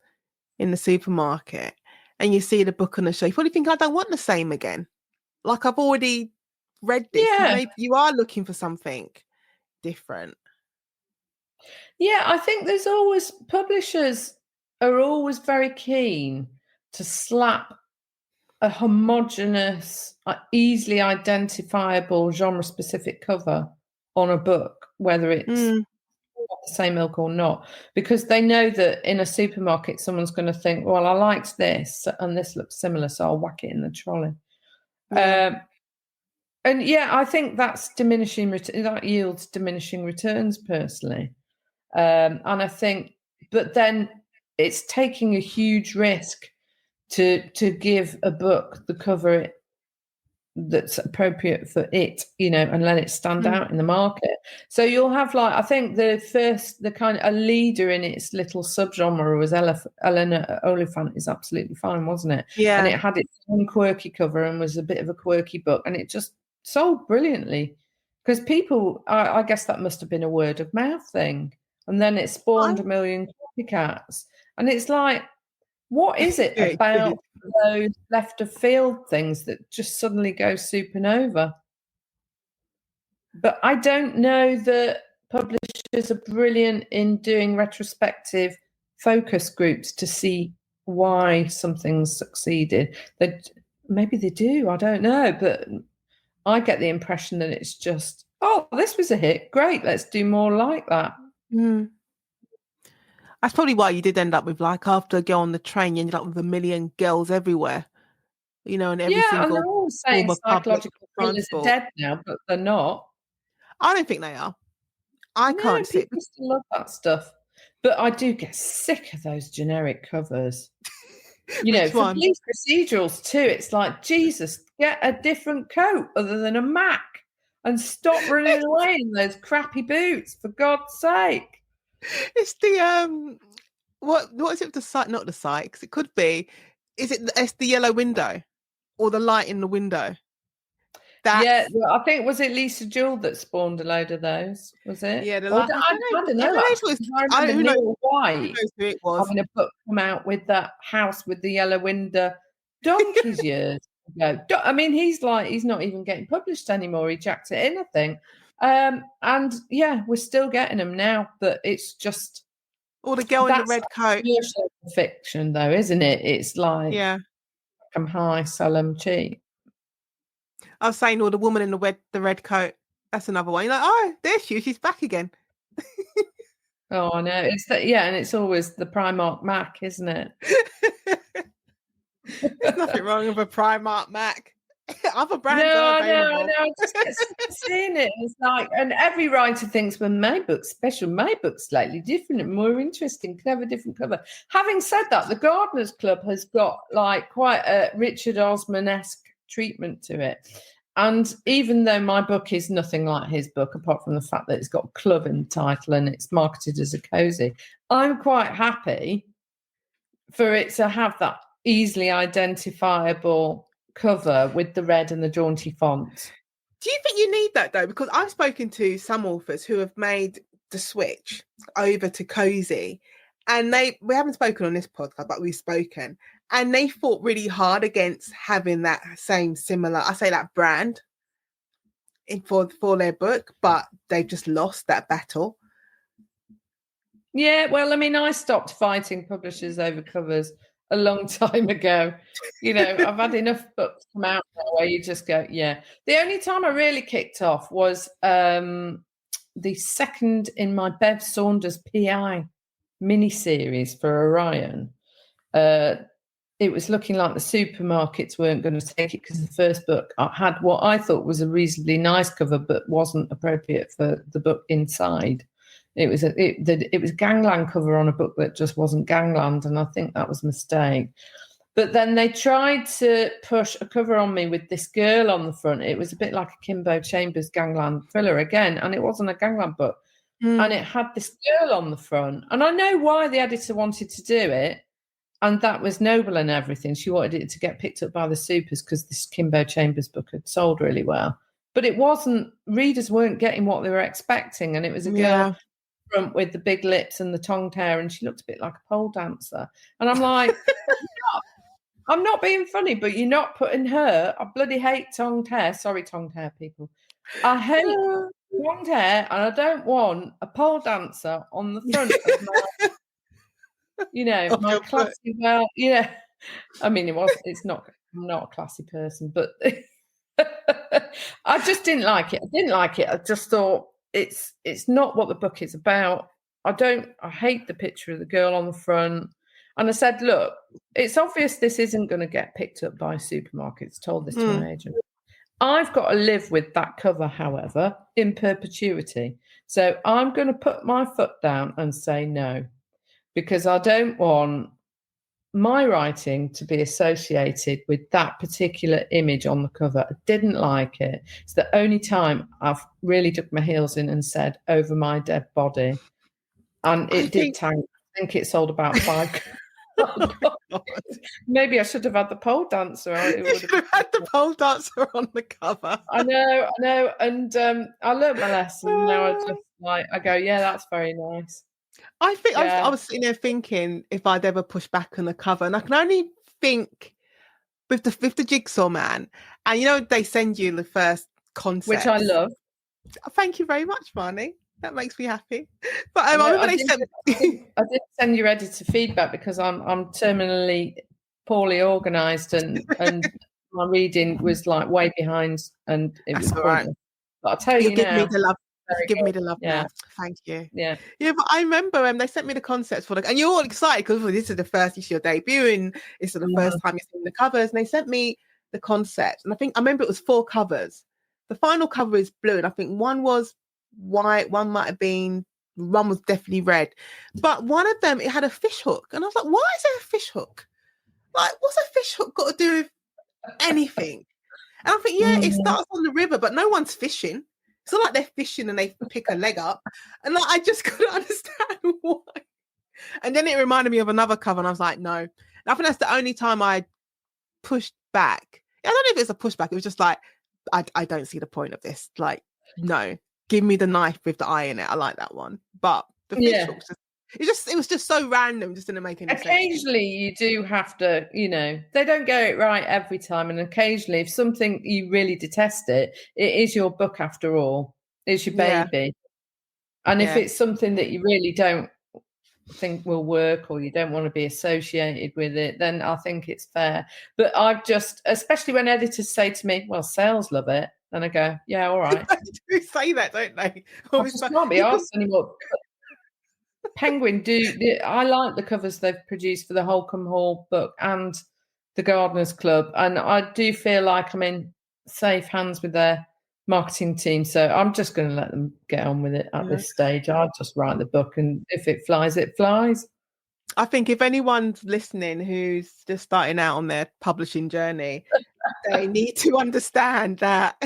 in the supermarket and you see the book on the shelf, you probably think, I don't want the same again. Like, I've already read this, Yeah. you are looking for something different. Yeah, I think there's always, publishers are always very keen to slap a homogenous, easily identifiable genre-specific cover on a book, whether it's the same ilk or not, because they know that in a supermarket, someone's going to think, well, I liked this and this looks similar, so I'll whack it in the trolley. Yeah. And yeah, I think that's that yields diminishing returns personally. And I think, but then it's taking a huge risk to give a book the cover that's appropriate for it, and let it stand out in the market. So you'll have, like, I think the kind of a leader in its little subgenre was Eleanor Oliphant is absolutely fine, wasn't it? Yeah. And it had its own quirky cover and was a bit of a quirky book, and it just sold brilliantly because people, I guess that must have been a word of mouth thing, and then it spawned a million copycats, and it's like, what is it about those left of field things that just suddenly go supernova? But I don't know that publishers are brilliant in doing retrospective focus groups to see why something's succeeded. Maybe they do, I don't know. But I get the impression that it's just, oh, this was a hit. Great, let's do more like that. That's probably why you did end up with, like, after Girl on the Train, you ended up with a million girls everywhere, and every single and they're all saying form of psychological thrillers are transport. dead now, but they're not. I don't think they are. I can't see. People still love that stuff, but I do get sick of those generic covers. For police procedurals too, it's like, Jesus, get a different coat other than a Mac and stop running away in those crappy boots, for God's sake. It's the what is it? The site, not the site, because it could be. It's the yellow window or the light in the window? Yeah, I think, was it Lisa Jewell that spawned a load of those? Was it? Yeah, I don't know. I remember Neil White having a book come out with that house with the yellow window donkeys years ago. I mean, he's not even getting published anymore. He jacked it in, I think. And yeah, we're still getting them now, but it's just, or the girl in the red coat. Commercial fiction, though, isn't it? It's like, come high, sell them cheap. I was saying, or the woman in the red coat. That's another one. You're like, oh, there she's back again. Oh, I know. It's that, and it's always the Primark Mac, isn't it? There's nothing wrong with a Primark Mac. Other brands are available. No, I just get seeing it. It's like, and every writer thinks, well, my book's special. My book's slightly different and more interesting. Can have a different cover. Having said that, the Gardeners Club has got like quite a Richard Osman-esque treatment to it. And even though my book is nothing like his book, apart from the fact that it's got club in the title and it's marketed as a cozy, I'm quite happy for it to have that easily identifiable cover with the red and the jaunty font. Do you think you need that, though? Because I've spoken to some authors who have made the switch over to cozy, and we haven't spoken on this podcast, but we've spoken, and they fought really hard against having that same similar, I say that brand for their book, but they've just lost that battle. Yeah, well, I mean, I stopped fighting publishers over covers a long time ago. I've had enough books come out where you just go, yeah. The only time I really kicked off was the second in my Bev Saunders PI mini-series for Orion. It was looking like the supermarkets weren't going to take it because the first book had what I thought was a reasonably nice cover but wasn't appropriate for the book inside. It was gangland cover on a book that just wasn't gangland, and I think that was a mistake. But then they tried to push a cover on me with this girl on the front. It was a bit like a Kimbo Chambers gangland thriller again, and it wasn't a gangland book. And it had this girl on the front. And I know why the editor wanted to do it, and that was noble and everything. She wanted it to get picked up by the supers because this Kimbo Chambers book had sold really well. But it wasn't, readers weren't getting what they were expecting, and it was a girl front with the big lips and the tongued hair, and she looked a bit like a pole dancer. And I'm like, I'm not being funny, but you're not putting her. I bloody hate tongued hair. Sorry, tongued hair people. I hate tongued hair, and I don't want a pole dancer on the front of my, my classy. Well, I mean, it's not. I'm not a classy person, but I just didn't like it. I didn't like it. I just thought it's not what the book is about. I hate the picture of the girl on the front. And I said, look, it's obvious this isn't going to get picked up by supermarkets. Told this to my agent. I've got to live with that cover, however, in perpetuity. So I'm going to put my foot down and say no, because I don't want my writing to be associated with that particular image on the cover. I didn't like it. It's the only time I've really dug my heels in and said, over my dead body. And it did tank. I think it sold about 5. Maybe I should have had the pole dancer. You should have had the pole dancer on the cover. I know. And I learned my lesson. Now I just I go, yeah, that's very nice. I think I was sitting there thinking if I'd ever push back on the cover, and I can only think with the Jigsaw Man, and they send you the first concept, which I love. Thank you very much, Marnie. That makes me happy. But I remember I did send your editor feedback because I'm terminally poorly organised and my reading was like way behind, and it was all right. But I'll tell you give me the love. Give me the love. Yeah. Now. Thank you. Yeah. But I remember they sent me the concepts for and you're all excited because this is the first issue of debut and it's the first time you've seen the covers, and they sent me the concept, and I remember it was 4 covers. The final cover is blue, and I think one was white, one was definitely red, but one of them, it had a fish hook, and I was like, why is there a fish hook? Like, what's a fish hook got to do with anything? And I think it starts on the river, but no one's fishing. It's not like they're fishing and they pick a leg up, and I just couldn't understand why. And then it reminded me of another cover, and I was like, no. And I think that's the only time I pushed back. I don't know if it's a pushback, it was just like, I don't see the point of this. Like, no. Give me the knife with the eye in it. I like that one. But the fish hooks, it was just so random, just didn't make any sense. Occasionally you do have to, they don't get it right every time. And occasionally if something you really detest it is your book after all. It's your baby. And if it's something that you really don't think will work or you don't want to be associated with it, then I think it's fair. But I've just, especially when editors say to me, well, sales love it. And I go, yeah, all right. They do say that, don't they? I just can't be asked anymore. Penguin I like the covers they've produced for the Holcombe Hall book and the Gardeners Club. And I do feel like I'm in safe hands with their marketing team. So I'm just going to let them get on with it at this stage. I'll just write the book, and if it flies, it flies. I think if anyone's listening who's just starting out on their publishing journey, they need to understand that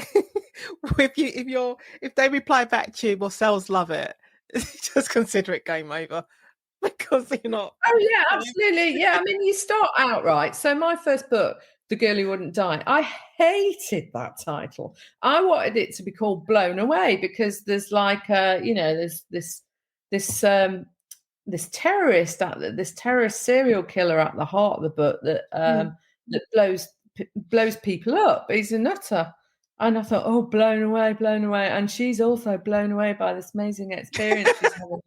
if they reply back to you, well, sales love it, just consider it game over, because you're not. Oh yeah, absolutely. Yeah, I mean, you start out right. So my first book, The Girl Who Wouldn't Die, I hated that title. I wanted it to be called Blown Away, because there's like there's this terrorist serial killer at the heart of the book that blows people up. He's a nutter. And I thought, oh, blown away. And she's also blown away by this amazing experience she's having.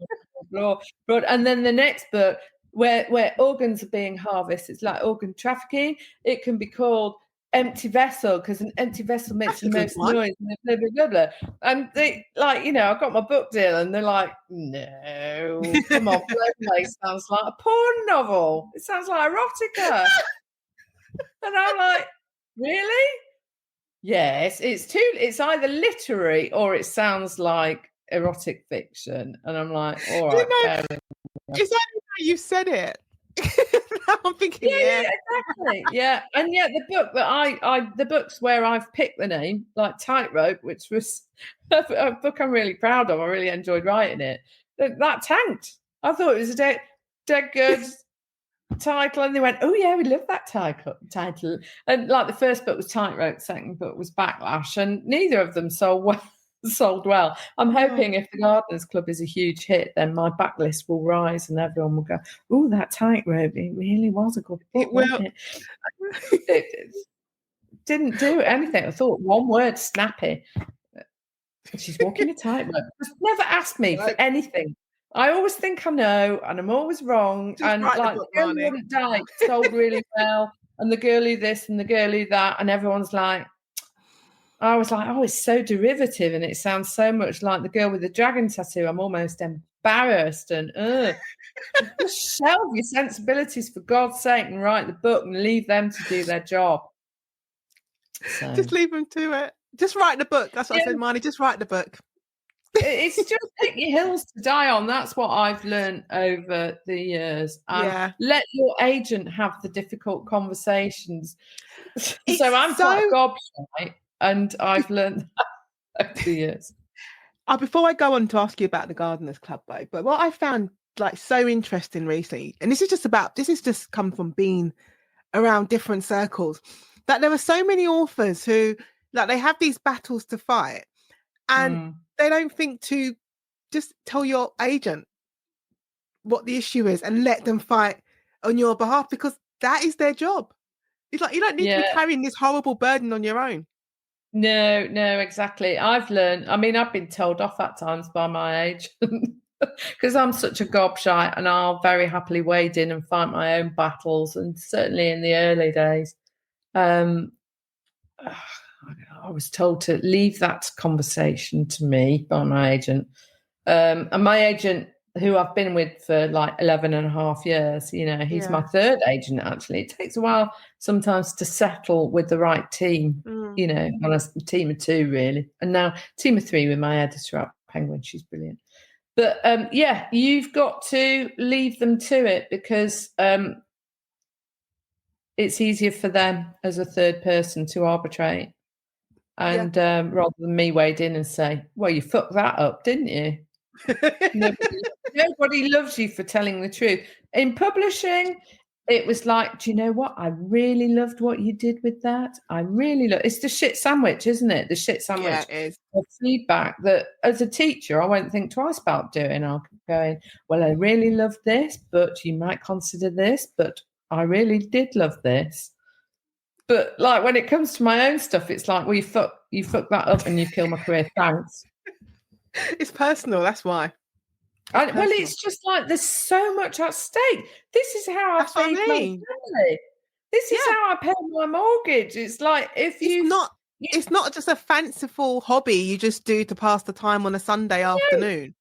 And then the next book, where organs are being harvested, it's like organ trafficking. It can be called Empty Vessel, because an empty vessel makes the most noise, and blah, blah, blah, blah. And they, I got my book deal, and they're like, no, come on, Blown Away sounds like a porn novel. It sounds like erotica. And I'm like, really? Yes, it's either literary or it sounds like erotic fiction. And I'm like, all right. Is that how you said it? I'm thinking, exactly. Yeah. And yet the book that the books where I've picked the name, like Tightrope, which was a book I'm really proud of. I really enjoyed writing it. That tanked. I thought it was a dead good title, and they went, oh yeah, we love that title. And like the first book was Tightrope, the second book was Backlash, and neither of them sold well. sold well. I'm hoping if the Gardeners Club is a huge hit, then my backlist will rise and everyone will go, "Oh, that tightrope! It really was a good book, It will. wasn't it?" It didn't do anything. I thought one word, snappy. She's walking a tightrope. Just never asked me for anything. I always think I know, and I'm always wrong. Just And write the like book, the girl who Marnie. wouldn't die sold really well, and the girlie this and the girlie that, and everyone's like, I was like, oh, it's so derivative, and it sounds so much like the girl with the dragon tattoo. I'm almost embarrassed, and just shelve your sensibilities for God's sake and write the book and leave them to do their job. So. Just leave them to it. Just write the book. That's what I said, Marnie. Just write the book. It's just pick your hills to die on. That's what I've learned over the years. And let your agent have the difficult conversations. So I'm quite gobshite, and I've learned that over the years. Before I go on to ask you about the Gardeners Club, though, but what I found like so interesting recently, and this is just come from being around different circles, that there are so many authors who like they have these battles to fight, and they don't think to just tell your agent what the issue is and let them fight on your behalf, because that is their job. It's like you don't need to be carrying this horrible burden on your own. No, exactly. I've learned, I mean, I've been told off at times by my agent because I'm such a gobshite, and I'll very happily wade in and fight my own battles. And certainly in the early days, I was told to leave that conversation to me by my agent. And my agent, who I've been with for like 11 and a half years, he's my third agent, actually. It takes a while sometimes to settle with the right team, on a team of two, really. And now team of three with my editor at Penguin. She's brilliant. But you've got to leave them to it, because it's easier for them as a third person to arbitrate. And rather than me wade in and say, well, you fucked that up, didn't you? Nobody loves you for telling the truth. In publishing, it was like, do you know what? I really loved what you did with that. I really love it's the shit sandwich, isn't it? The shit sandwich of feedback that as a teacher, I won't think twice about doing. I'll keep going, well, I really loved this, but you might consider this, but I really did love this. But like when it comes to my own stuff, it's like, well, you fuck that up and you kill my career. Thanks. It's personal. That's why. Well, it's just like there's so much at stake. This is how I feed my family. This is how I pay my mortgage. It's like it's not just a fanciful hobby you just do to pass the time on a Sunday afternoon.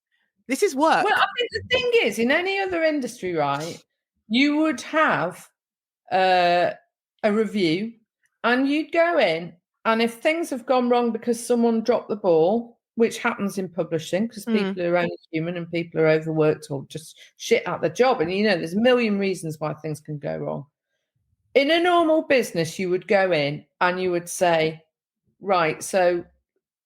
This is work. Well, I think the thing is, in any other industry, right, you would have a review, and you'd go in, and if things have gone wrong because someone dropped the ball, which happens in publishing because people are only human and people are overworked or just shit at their job, and there's a million reasons why things can go wrong. In a normal business, you would go in and you would say, right, so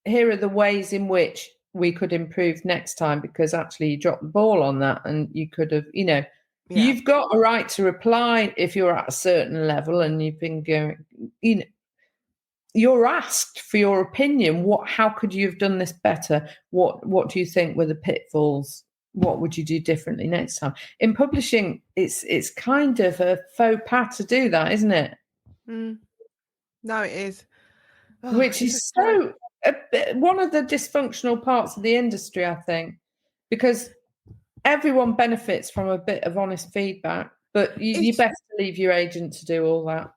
here are the ways in which we could improve next time, because actually you dropped the ball on that, and you could have, you've got a right to reply if you're at a certain level and you've been going, you're asked for your opinion. How could you have done this better? What do you think were the pitfalls? What would you do differently next time? In publishing, it's kind of a faux pas to do that, isn't it? No, it is. Which is so one of the dysfunctional parts of the industry, I think, because everyone benefits from a bit of honest feedback, but you best leave your agent to do all that.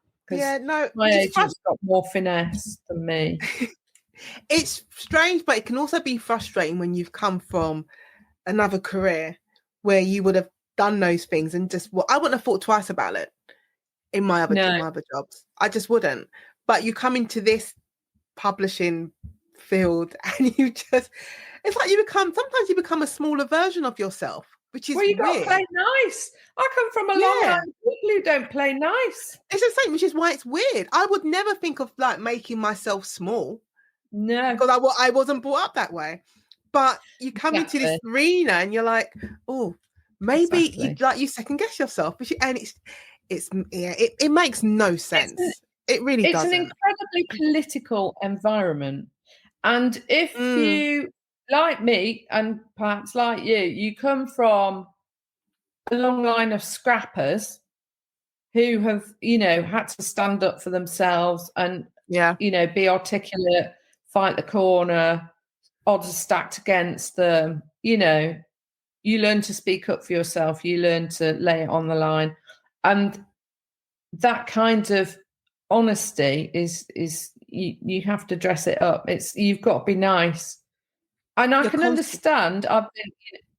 My agent's got more finesse than me. It's strange, but it can also be frustrating when you've come from another career where you would have done those things and I wouldn't have thought twice about it in my other jobs. I just wouldn't. But you come into this publishing field and it's like sometimes you become a smaller version of yourself, which is you got to play nice. I come from a long line of people who don't play nice. It's the same, which is why it's weird. I would never think of like making myself small. No. Because I wasn't brought up that way. But you come into this arena and you're like, oh, maybe you second guess yourself. And it makes no sense. It really doesn't. It's an incredibly political environment. And if you, like me, and perhaps like you come from a long line of scrappers who have, had to stand up for themselves and, be articulate, fight the corner, odds are stacked against them, you learn to speak up for yourself, you learn to lay it on the line. And that kind of honesty is you have to dress it up. You've got to be nice. And I can understand, I've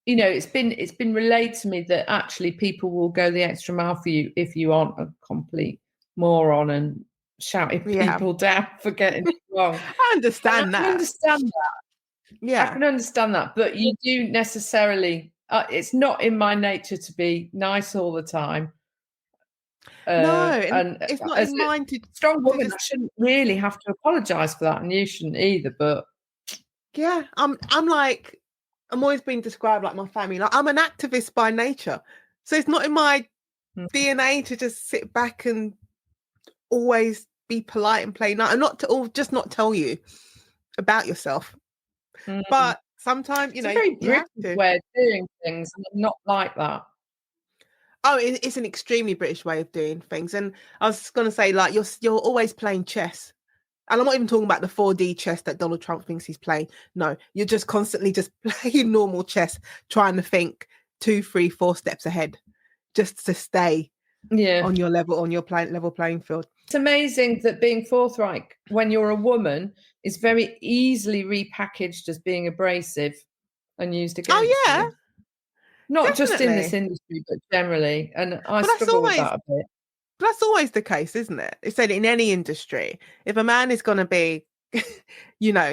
been, it's been relayed to me that actually people will go the extra mile for you if you aren't a complete moron and shouting people down for getting it wrong. I understand that. I can understand that. Yeah. I can understand that. But you do necessarily, it's not in my nature to be nice all the time. No, and it's not in mine to strong woman. I shouldn't really have to apologise for that, and you shouldn't either. But yeah, I'm always being described like my family. Like I'm an activist by nature, so it's not in my DNA to just sit back and always be polite and play nice, and just not tell you about yourself. But sometimes, it's a very British way of doing things, and I'm not like that. Oh, it's an extremely British way of doing things. And I was going to say, like, you're always playing chess. And I'm not even talking about the 4D chess that Donald Trump thinks he's playing. No, you're just constantly just playing normal chess, trying to think 2, 3, 4 steps ahead, just to stay on your level, on your level playing field. It's amazing that being forthright when you're a woman is very easily repackaged as being abrasive and used against you. Not Definitely. Just in this industry, but generally. And I struggle with that a bit. But that's always the case, isn't it? It's said in any industry, if a man is going to be,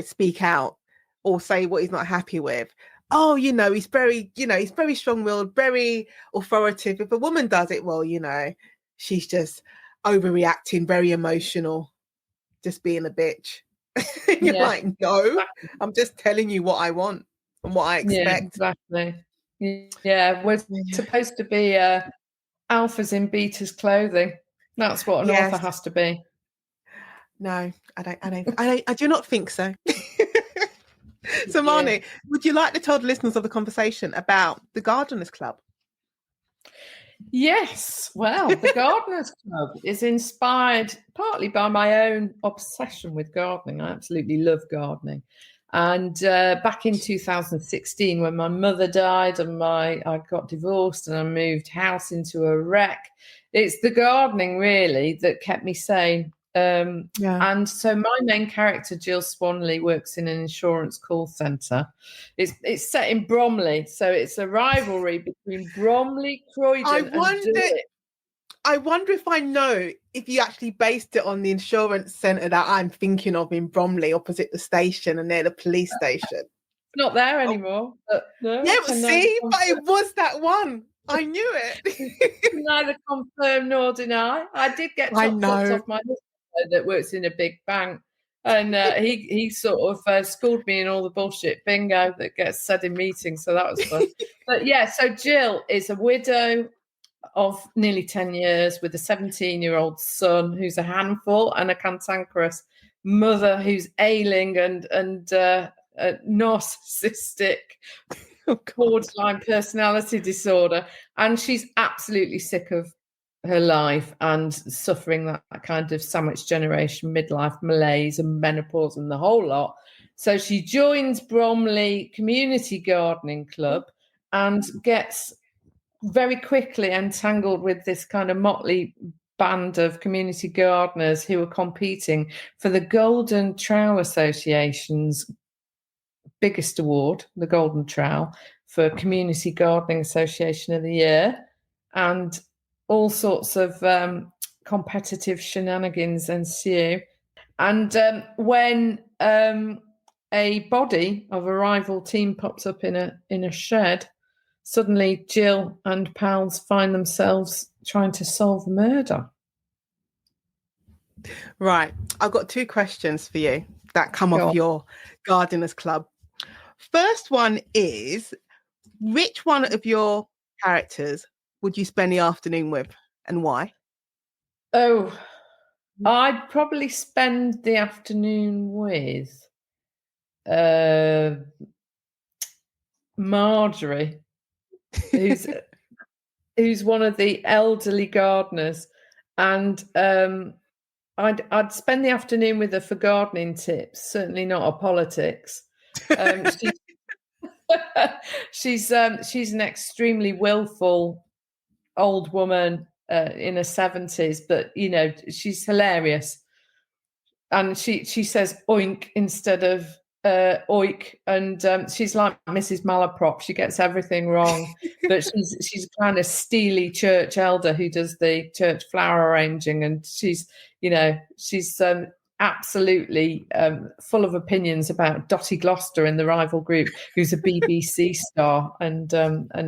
speak out or say what he's not happy with, he's very strong-willed, very authoritative. If a woman does it, well, she's just overreacting, very emotional, just being a bitch. You're like, no, exactly. I'm just telling you what I want and what I expect. Yeah, exactly. Yeah, we're supposed to be alphas in betas clothing. That's what an author has to be. No, I do not think so. So, Marnie, would you like to tell the listeners of the conversation about the Gardeners Club? Yes. Well, the Gardeners Club is inspired partly by my own obsession with gardening. I absolutely love gardening. And back in 2016, when my mother died and I got divorced and I moved house into a wreck, it's the gardening really that kept me sane. And so my main character, Gill Swanley, works in an insurance call centre. It's set in Bromley, so it's a rivalry between Bromley, Croydon, and Durham. I wonder if I know if you actually based it on the insurance centre that I'm thinking of in Bromley, opposite the station and near the police station. It's not there anymore. But no, but it was that one. I knew it. Neither confirm nor deny. I did get top tips off my husband that works in a big bank. And he sort of schooled me in all the bullshit bingo that gets said in meetings. So that was fun. But so Gill is a widow of nearly 10 years with a 17-year-old son who's a handful and a cantankerous mother who's ailing and narcissistic borderline personality disorder. And she's absolutely sick of her life and suffering that kind of sandwich generation, midlife malaise and menopause and the whole lot. So she joins Bromley Community Gardening Club and gets very quickly entangled with this kind of motley band of community gardeners who are competing for the Golden Trowel Association's biggest award, the Golden Trowel, for Community Gardening Association of the Year, and all sorts of competitive shenanigans ensue. And when a body of a rival team pops up in a shed, suddenly Gill and pals find themselves trying to solve a murder. Right. I've got 2 questions for you that come off your Gardeners Club. First one is, which one of your characters would you spend the afternoon with and why? Oh, I'd probably spend the afternoon with Marjorie, who's one of the elderly gardeners, and I'd spend the afternoon with her for gardening tips, certainly not her politics. She's an extremely willful old woman in her 70s, but she's hilarious, and she says oink instead of oik, and she's like Mrs. Malaprop. She gets everything wrong, but she's a kind of steely church elder who does the church flower arranging, and she's absolutely full of opinions about Dottie Gloucester in the rival group, who's a BBC star and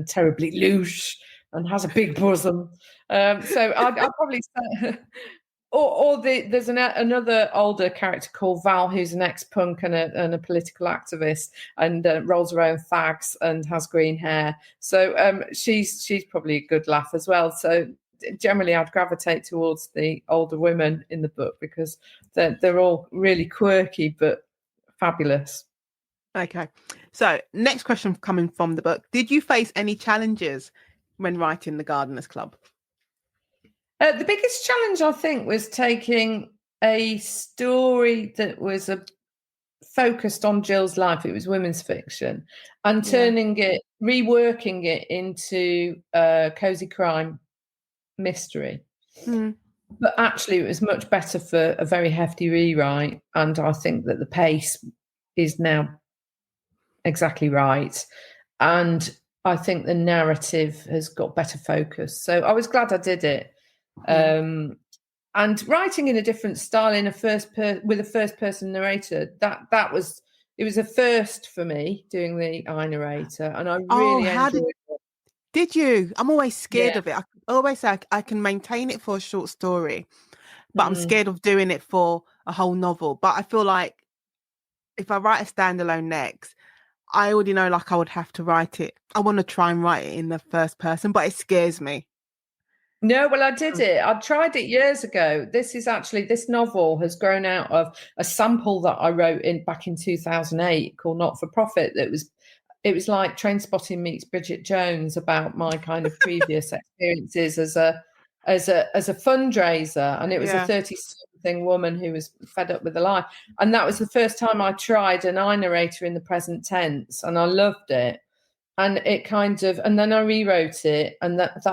terribly louche and has a big bosom. So I'd probably say. There's another older character called Val, who's an ex-punk and a political activist, and rolls her own fags and has green hair. So she's probably a good laugh as well. So generally, I'd gravitate towards the older women in the book because they're all really quirky but fabulous. Okay, so next question coming from the book: did you face any challenges when writing the Gardeners Club? The biggest challenge, I think, was taking a story that was focused on Gill's life. It was women's fiction, and reworking it into a cozy crime mystery. But actually, it was much better for a very hefty rewrite, and I think that the pace is now exactly right. And I think the narrative has got better focus. So I was glad I did it. And writing in a different style with a first person narrator, it was a first for me doing the I narrator, and I really enjoyed it. Did you? I'm always scared of it. I always say I can maintain it for a short story, but I'm scared of doing it for a whole novel. But I feel like if I write a standalone next, I already know I would have to write it. I want to try and write it in the first person, but it scares me. No, well, I did it. I tried it years ago. This novel has grown out of a sample that I wrote back in 2008 called Not for Profit. It was like Trainspotting meets Bridget Jones, about my kind of previous experiences as a fundraiser. And it was a 30-something woman who was fed up with her life. And that was the first time I tried an I narrator in the present tense, and I loved it. And and then I rewrote it, and that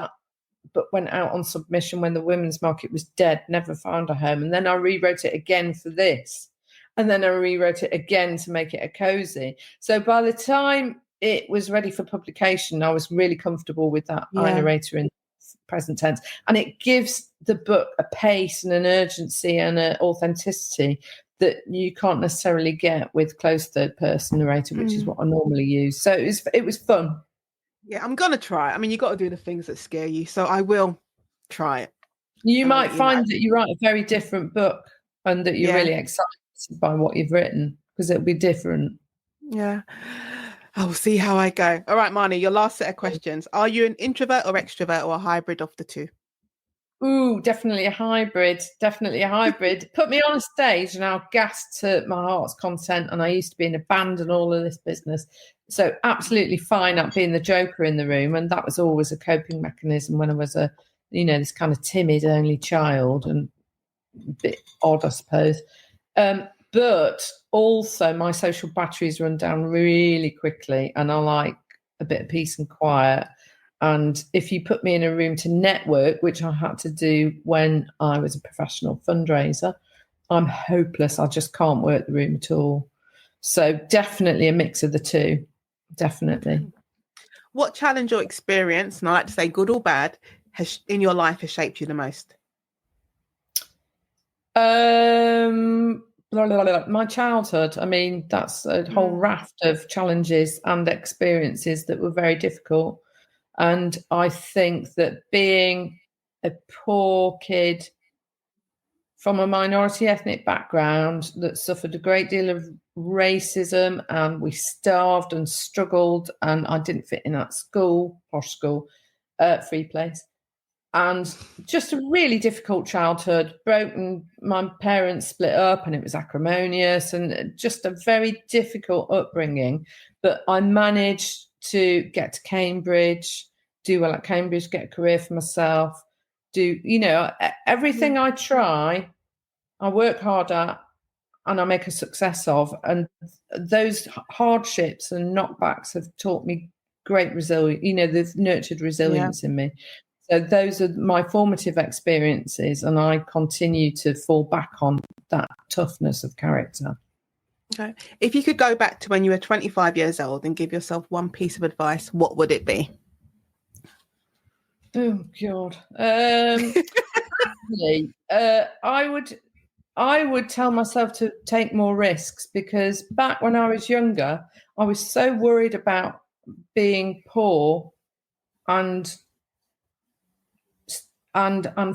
book went out on submission when the women's market was dead, never found a home. And then I rewrote it again for this. And then I rewrote it again to make it a cozy. So by the time it was ready for publication, I was really comfortable with that I narrator in present tense. And it gives the book a pace and an urgency and an authenticity that you can't necessarily get with close third person narrator, which is what I normally use. So it was fun. Yeah, I'm going to try. I mean, you got to do the things that scare you. So I will try it. You might find that you write a very different book and that you're really excited by what you've written, because it'll be different. Yeah. I'll see how I go. All right, Marnie, your last set of questions. Are you an introvert or extrovert, or a hybrid of the two? Ooh, definitely a hybrid. Definitely a hybrid. Put me on a stage and I'll gas to my heart's content. And I used to be in a band and all of this business. So absolutely fine at being the joker in the room. And that was always a coping mechanism when I was this kind of timid only child, and a bit odd, I suppose. But also my social batteries run down really quickly, and I like a bit of peace and quiet. And if you put me in a room to network, which I had to do when I was a professional fundraiser, I'm hopeless. I just can't work the room at all. So definitely a mix of the two. Definitely. What challenge or experience, and I like to say good or bad, in your life has shaped you the most? My childhood. I mean, that's a whole raft of challenges and experiences that were very difficult. And I think that being a poor kid from a minority ethnic background that suffered a great deal of racism, and we starved and struggled, and I didn't fit in that school, posh school, free place. and just a really difficult childhood. My parents split up and it was acrimonious, and just a very difficult upbringing. But I managed to get to Cambridge, do well at Cambridge, get a career for myself, do, everything I try, I work hard at, and I make a success of. And those hardships and knockbacks have taught me great resilience. They've nurtured resilience in me. So those are my formative experiences, and I continue to fall back on that toughness of character. Okay. If you could go back to when you were 25 years old and give yourself one piece of advice, what would it be? Oh, God. I would tell myself to take more risks, because back when I was younger, I was so worried about being poor and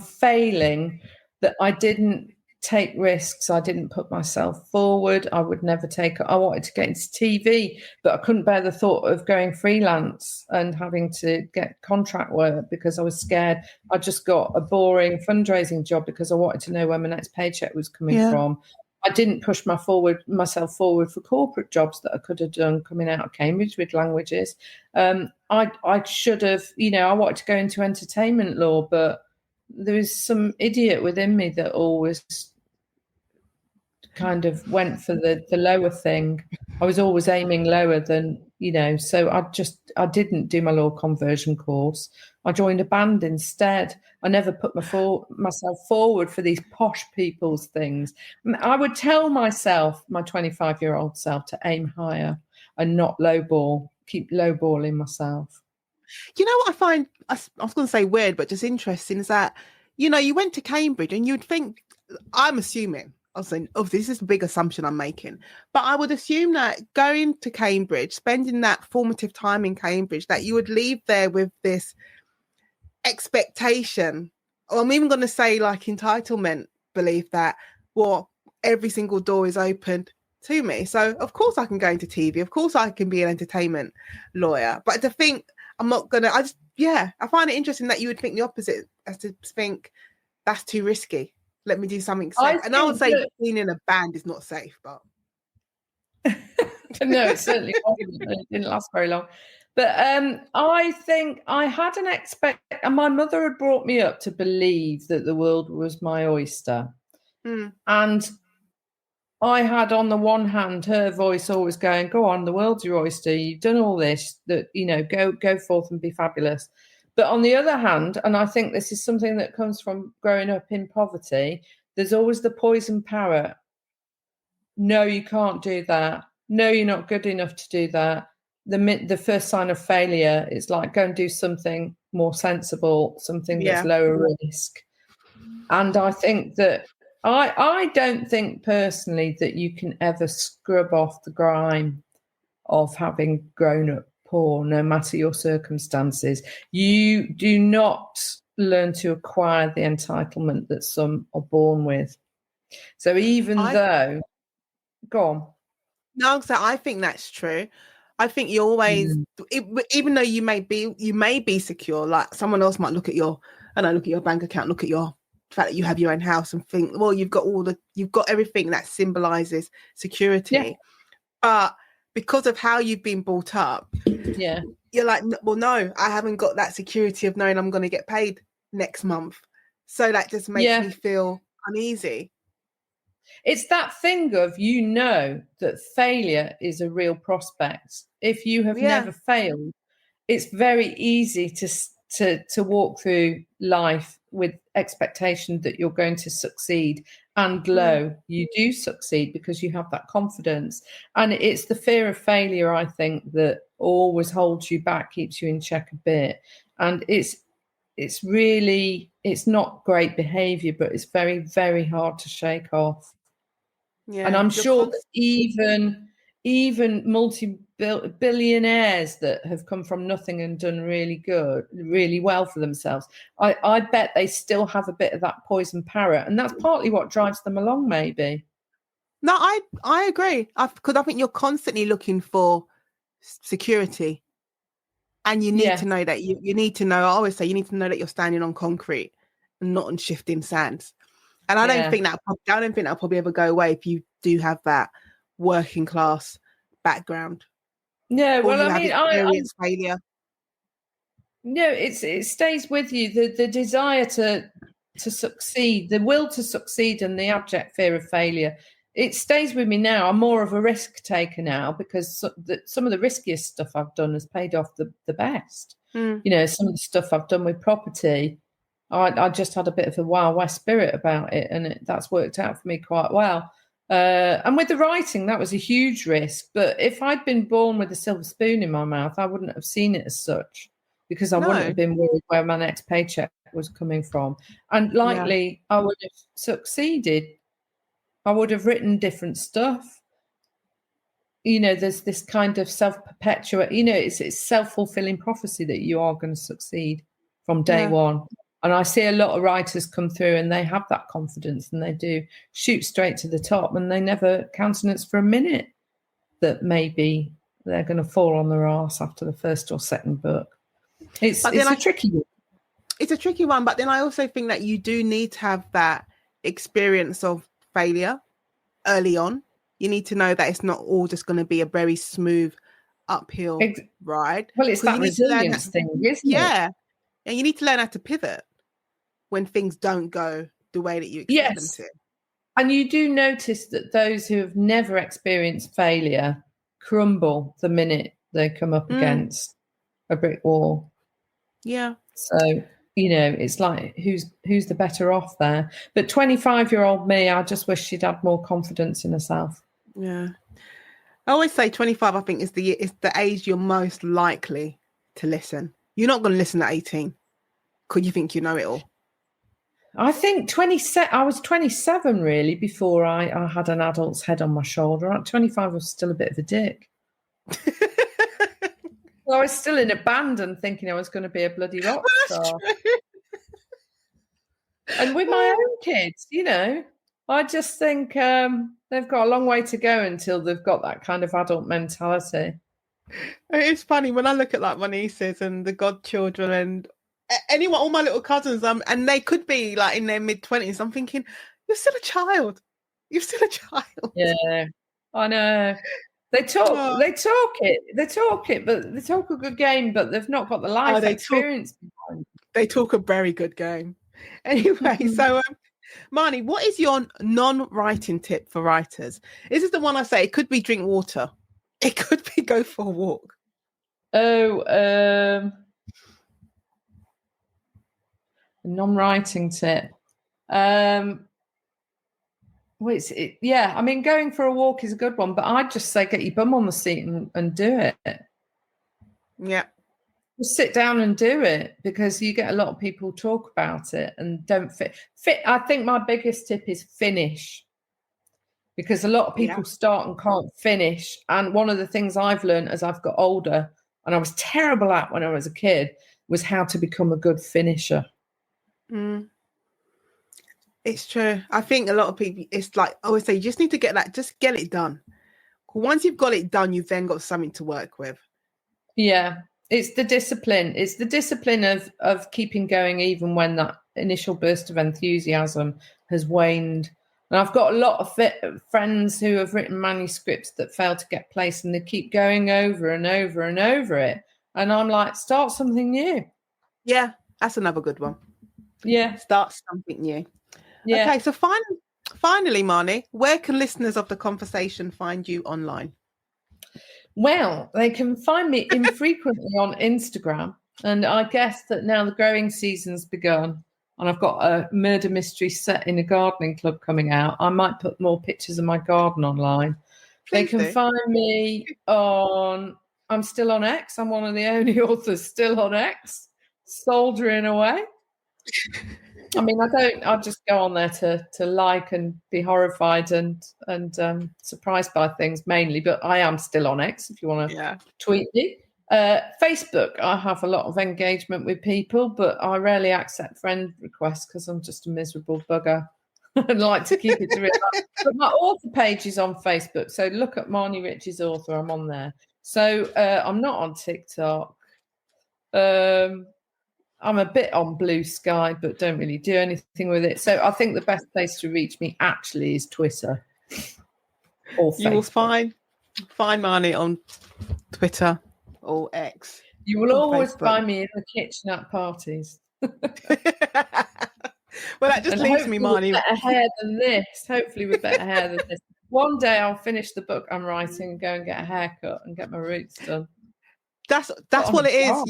failing that I didn't take risks. I didn't put myself forward. I wanted to get into TV, but I couldn't bear the thought of going freelance and having to get contract work because I was scared. I just got a boring fundraising job because I wanted to know where my next paycheck was coming from. I didn't push myself forward for corporate jobs that I could have done coming out of Cambridge with languages. I should have, I wanted to go into entertainment law, but there was some idiot within me that always kind of went for the lower thing. I was always aiming lower than, so I didn't do my law conversion course. I joined a band instead. I never put myself forward for these posh people's things. I would tell myself, my 25-year-old self, to aim higher and not keep lowballing myself. You know what I find, I was going to say weird, but just interesting, is that, you went to Cambridge and you'd think, I'm assuming, I was saying, this is a big assumption I'm making, but I would assume that going to Cambridge, spending that formative time in Cambridge, that you would leave there with this expectation, or I'm even going to say like entitlement belief that, well, every single door is opened to me. So of course I can go into TV. Of course I can be an entertainment lawyer. But to think I'm not going to, I find it interesting that you would think the opposite, as to think that's too risky. Let me do something safe. And I would say being in a band is not safe, but. No, it certainly wasn't. It didn't last very long. But I think I had and my mother had brought me up to believe that the world was my oyster. And I had, on the one hand, her voice always going, go on, the world's your oyster. You've done all this, go forth and be fabulous. But on the other hand, and I think this is something that comes from growing up in poverty, there's always the poison parrot. No, you can't do that. No, you're not good enough to do that. The first sign of failure is like, go and do something more sensible, something that's lower risk. And I think that I don't think personally that you can ever scrub off the grime of having grown up poor, no matter your circumstances. You do not learn to acquire the entitlement that some are born with. So go on. No, so I think that's true. I think you always, even though you may be secure, like someone else might look at your bank account, look at your fact that you have your own house and think, well, you've got everything that symbolizes security. Yeah. But because of how you've been brought up, you're like, well, no, I haven't got that security of knowing I'm going to get paid next month. So that just makes me feel uneasy. It's that thing of, that failure is a real prospect. If you have never failed, it's very easy to walk through life with expectation that you're going to succeed, and you do succeed because you have that confidence. And it's the fear of failure, I think, that always holds you back, keeps you in check a bit. And it's not great behavior, but it's very, very hard to shake off. Yeah, and I'm sure that even multi-billionaires that have come from nothing and done really well for themselves, I bet they still have a bit of that poison parrot, and that's partly what drives them along, maybe. No, I agree, because I think you're constantly looking for security. And you need to know that you need to know, I always say, you need to know that you're standing on concrete and not on shifting sands. And I don't think that'll probably ever go away if you do have that working class background. Yeah, or well, you I have mean, experienced failure. No, it stays with you. The desire to succeed, the will to succeed, and the abject fear of failure. It stays with me now. I'm more of a risk taker now because some of the riskiest stuff I've done has paid off the best. You know, some of the stuff I've done with property, I just had a bit of a Wild West spirit about it, and that's worked out for me quite well. And with the writing, that was a huge risk. But if I'd been born with a silver spoon in my mouth, I wouldn't have seen it as such, because I wouldn't have been worried where my next paycheck was coming from. And likely I would have succeeded. I would have written different stuff. You know, there's this kind of self-perpetuate, you know, it's self-fulfilling prophecy that you are going to succeed from day one. And I see a lot of writers come through and they have that confidence and they do shoot straight to the top, and they never countenance for a minute that maybe they're going to fall on their arse after the first or second book. It's a tricky one. It's a tricky one, but then I also think that you do need to have that experience of failure early on. You need to know that it's not all just going to be a very smooth uphill ride. Well, it's that resilience thing, isn't it? Yeah. And you need to learn how to pivot when things don't go the way that you expect them to. And you do notice that those who have never experienced failure crumble the minute they come up against a brick wall. Yeah. So, you know, it's like who's the better off there? But 25-year-old me, I just wish she'd had more confidence in herself. Yeah. I always say 25, I think, is the age you're most likely to listen. You're not going to listen at 18 because you think you know it all. I think I was 27 really before I had an adult's head on my shoulder. At 25, I was still a bit of a dick. Well, I was still in a band and thinking I was going to be a bloody rock star. And with my own kids, you know, I just think they've got a long way to go until they've got that kind of adult mentality. It's funny when I look at like my nieces and the godchildren and anyone, all my little cousins, and they could be like in their mid-20s. I'm thinking, you're still a child. You're still a child. Yeah, I know. They talk it, but they talk a good game, but they've not got the life experience. They talk a very good game. Anyway, so Marnie, what is your non-writing tip for writers? This is the one I say. It could be drink water. It could be go for a walk. Non-writing tip. I mean, going for a walk is a good one, but I'd just say get your bum on the seat and do it. Yeah. Just sit down and do it, because you get a lot of people talk about it and don't fit. I think my biggest tip is finish, because a lot of people start and can't finish. And one of the things I've learned as I've got older, and I was terrible at when I was a kid, was how to become a good finisher. It's true. I think a lot of people, it's like I always say, you just need to just get it done. Once you've got it done, you've then got something to work with. Yeah, it's the discipline. It's the discipline of keeping going even when that initial burst of enthusiasm has waned. And I've got a lot of friends who have written manuscripts that fail to get placed, and they keep going over and over and over it. And I'm like, start something new. Yeah, that's another good one. Yeah. Start something new. Yeah. Okay, so finally, Marnie, where can listeners of the conversation find you online? Well, they can find me infrequently on Instagram. And I guess that now the growing season's begun and I've got a murder mystery set in a gardening club coming out, I might put more pictures of my garden online. They can find me on, I'm still on X. I'm one of the only authors still on X, soldiering away. I mean, I just go on there to like and be horrified and surprised by things mainly, but I am still on X if you want to tweet me. Facebook, I have a lot of engagement with people, but I rarely accept friend requests because I'm just a miserable bugger. I'd like to keep it to real life. But my author page is on Facebook, so look at Marnie Rich's author. I'm on there. So I'm not on TikTok. I'm a bit on Blue Sky, but don't really do anything with it. So I think the best place to reach me actually is Twitter or Facebook. You will find Marnie on Twitter or X. You will always Facebook. find me in the kitchen at parties. Well, that just leaves me, Marnie. With better hair than this. Hopefully with better hair than this. One day I'll finish the book I'm writing and go and get a haircut and get my roots done. That's what it is.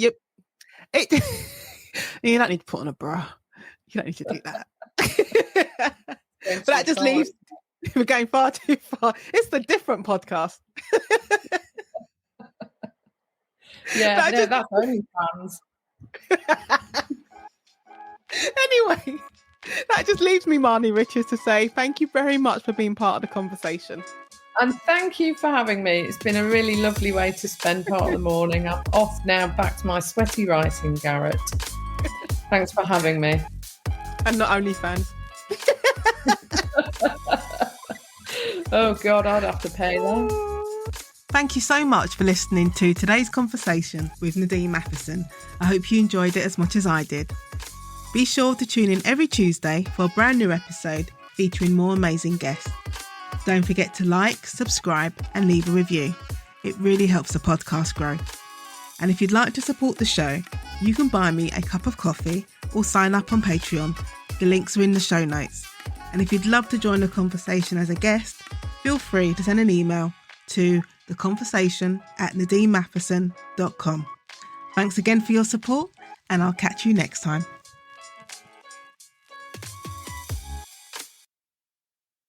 You don't need to put on a bra. You don't need to do that. But that just leaves. We're going far too far. It's the different podcast. Yeah, that's only fans. Anyway, that just leaves me, Marnie Richards, to say thank you very much for being part of the conversation. And thank you for having me. It's been a really lovely way to spend part of the morning. I'm off now back to my sweaty writing garret. Thanks for having me. And not OnlyFans. Oh God, I'd have to pay that. Thank you so much for listening to today's conversation with Nadine Matheson. I hope you enjoyed it as much as I did. Be sure to tune in every Tuesday for a brand new episode featuring more amazing guests. Don't forget to like, subscribe and leave a review. It really helps the podcast grow. And if you'd like to support the show, you can buy me a cup of coffee or sign up on Patreon. The links are in the show notes. And if you'd love to join the conversation as a guest, feel free to send an email to theconversation@nadinematheson.com. Thanks again for your support, and I'll catch you next time.